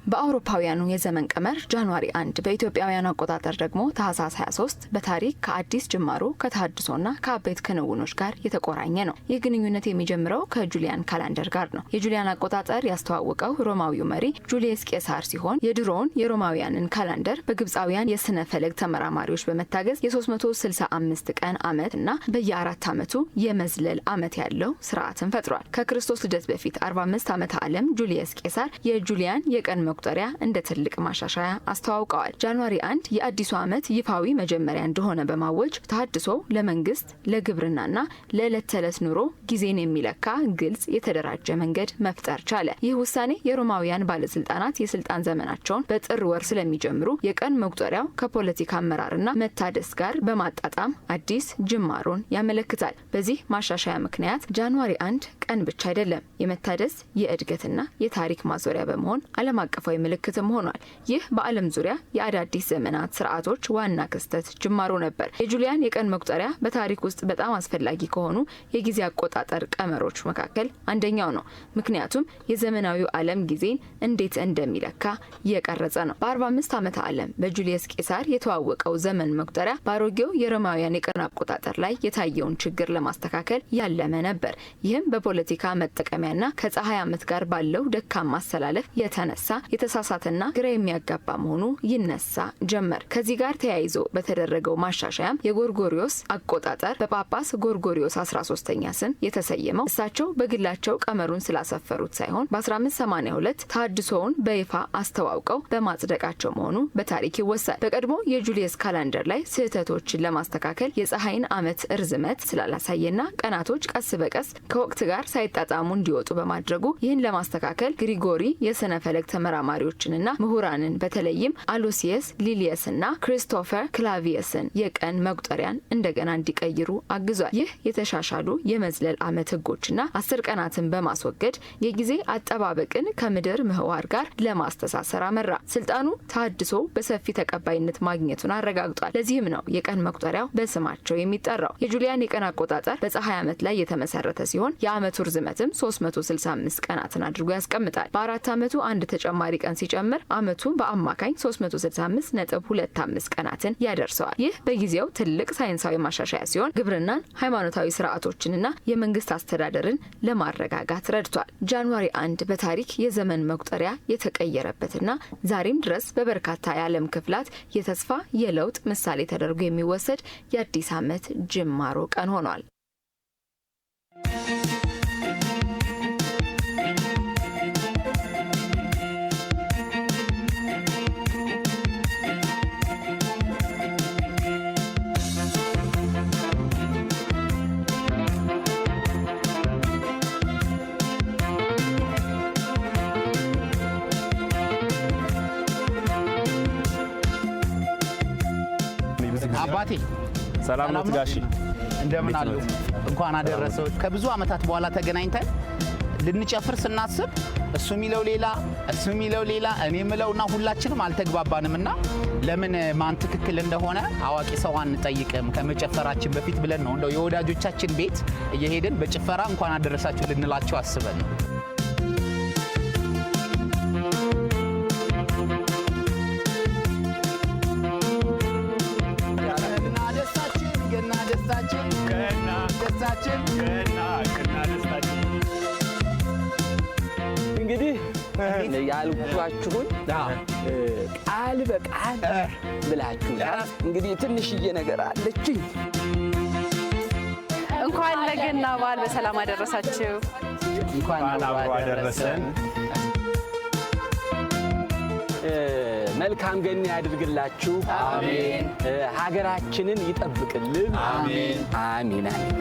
በአውሮፓውያኑ የዘመን ቀመር ጃንዋሪ 1 በኢትዮጵያውያኑ አቆጣጠር ደግሞ ታህሳስ 23 በታሪክ ከአዲስ ጅማሮ ከተሃድሶና ከአበይት ክንውኖች ጋር የተቆራኘ ነው። ይህ ግንኙነት የሚጀምረው ከጁሊያን ካላንደር ጋር ነው። የጁሊያን አቆጣጠር ያስተዋወቀው ሮማዊው መሪ ጁሊየስ ቄሳር ሲሆን የድሮውን የሮማውያንን ካላንደር በግብፃውያን የስነ ፈለግ ተመራማሪዎች በመታገዝ የ365 ቀን ዓመት እና በየ4 ዓመቱ የመዝለል ዓመት ያለው ስርዓትን ፈጥሯል። ከክርስቶስ ልደት በፊት 45 ዓመተ ዓለም ጁሊየስ ቄሳር የጁሊያን የቀን መቁጠሪያ እንደ ትልቅ ማሻሻያ አስተዋውቀዋል። ጃንዋሪ 1 የአዲሱ ዓመት ይፋዊ መጀመሪያ እንደሆነ በማወጅ ተሃድሶ ለመንግስት፣ ለግብርናና ለዕለት ተዕለት ኑሮ ጊዜን የሚለካ ግልጽ የተደራጀ መንገድ መፍጠር ቻለ። ይህ ውሳኔ የሮማውያን ባለስልጣናት የስልጣን ዘመናቸውን በጥር ወር ስለሚጀምሩ የቀን መቁጠሪያው ከፖለቲካ አመራርና መታደስ ጋር በማጣጣም አዲስ ጅማሮን ያመለክታል። በዚህ ማሻሻያ ምክንያት ጃንዋሪ 1 ቀን ብቻ አይደለም፣ የመታደስ የእድገትና የታሪክ ማዞሪያ በመሆን ዓለም አቀፍ አቀፋዊ ምልክትም ሆኗል። ይህ በዓለም ዙሪያ የአዳዲስ ዘመናት ስርዓቶች ዋና ክስተት ጅማሮ ነበር። የጁሊያን የቀን መቁጠሪያ በታሪክ ውስጥ በጣም አስፈላጊ ከሆኑ የጊዜ አቆጣጠር ቀመሮች መካከል አንደኛው ነው። ምክንያቱም የዘመናዊው ዓለም ጊዜን እንዴት እንደሚለካ የቀረጸ ነው። በ45 ዓመተ ዓለም በጁሊየስ ቄሳር የተዋወቀው ዘመን መቁጠሪያ በአሮጌው የሮማውያን የቀን አቆጣጠር ላይ የታየውን ችግር ለማስተካከል ያለመ ነበር። ይህም በፖለቲካ መጠቀሚያና ከፀሐይ ዓመት ጋር ባለው ደካማ አሰላለፍ የተነሳ የተሳሳተና ግራ የሚያጋባ መሆኑ ይነሳ ጀመር። ከዚህ ጋር ተያይዞ በተደረገው ማሻሻያም የጎርጎሪዮስ አቆጣጠር በጳጳስ ጎርጎሪዮስ 13ኛ ስም የተሰየመው እሳቸው በግላቸው ቀመሩን ስላሰፈሩት ሳይሆን በ1582 ተሐድሶውን በይፋ አስተዋውቀው በማጽደቃቸው መሆኑ በታሪክ ይወሳል። በቀድሞ የጁሊየስ ካላንደር ላይ ስህተቶችን ለማስተካከል የፀሐይን ዓመት እርዝመት ስላላሳየና ቀናቶች ቀስ በቀስ ከወቅት ጋር ሳይጣጣሙ እንዲወጡ በማድረጉ ይህን ለማስተካከል ግሪጎሪ የስነ ፈለክ ተመራማሪዎችንና ምሁራንን በተለይም አሎሲየስ ሊሊየስና ክሪስቶፈር ክላቪየስን የቀን መቁጠሪያን እንደገና እንዲቀይሩ አግዟል። ይህ የተሻሻሉ የመዝለል ዓመት ህጎችና 10 ቀናትን በማስወገድ የጊዜ አጠባበቅን ከምድር ምህዋር ጋር ለማስተሳሰር አመራ። ስልጣኑ ተሐድሶ በሰፊ ተቀባይነት ማግኘቱን አረጋግጧል። ለዚህም ነው የቀን መቁጠሪያው በስማቸው የሚጠራው። የጁሊያን የቀን አቆጣጠር በፀሐይ ዓመት ላይ የተመሰረተ ሲሆን የዓመቱ ርዝመትም 365 ቀናትን አድርጎ ያስቀምጣል። በ4 ዓመቱ አንድ ተጨማሪ ቀን ሲጨምር ዓመቱ በአማካኝ 365.25 ቀናትን ያደርሰዋል። ይህ በጊዜው ትልቅ ሳይንሳዊ ማሻሻያ ሲሆን ግብርናን፣ ሃይማኖታዊ ስርዓቶችንና የመንግስት አስተዳደርን ለማረጋጋት ረድቷል። ጃንዋሪ 1 በታሪክ የዘመን መቁጠሪያ የተቀየረበትና ዛሬም ድረስ በበርካታ የዓለም ክፍላት የተስፋ የለውጥ ምሳሌ ተደርጎ የሚወሰድ የአዲስ ዓመት ጅማሮ ቀን ሆኗል። አባቴ ሰላም ነው ጋሺ፣ እንደምን አሉ? እንኳን አደረሰው። ከብዙ ዓመታት በኋላ ተገናኝተን ልንጨፍር ስናስብ እሱ የሚለው ሌላ እሱ የሚለው ሌላ እኔ የምለውና ሁላችንም አልተግባባንምና ለምን ማን ትክክል እንደሆነ አዋቂ ሰው አንጠይቅም ከመጨፈራችን በፊት ብለን ነው እንደው የወዳጆቻችን ቤት እየሄድን በጭፈራ እንኳን አደረሳችሁ ልንላቸው አስበን ነው። እንግዲህ ያልኳችሁን ቃል በቃል ብላችሁ እንግዲህ ትንሽዬ ነገር አለችኝ። እንኳን ለገና በዓል በሰላም አደረሳችሁ። እንኳን አብሮ አደረሰን። መልካም ገና ያድርግላችሁ። አሜን። ሀገራችንን ይጠብቅልን። አሜን አሜን አሜን።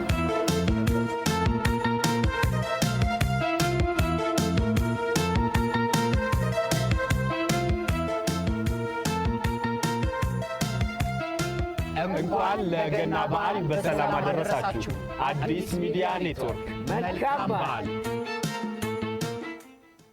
እንኳን ለገና በዓል በሰላም አደረሳችሁ። አዲስ ሚዲያ ኔትወርክ መልካም በዓል።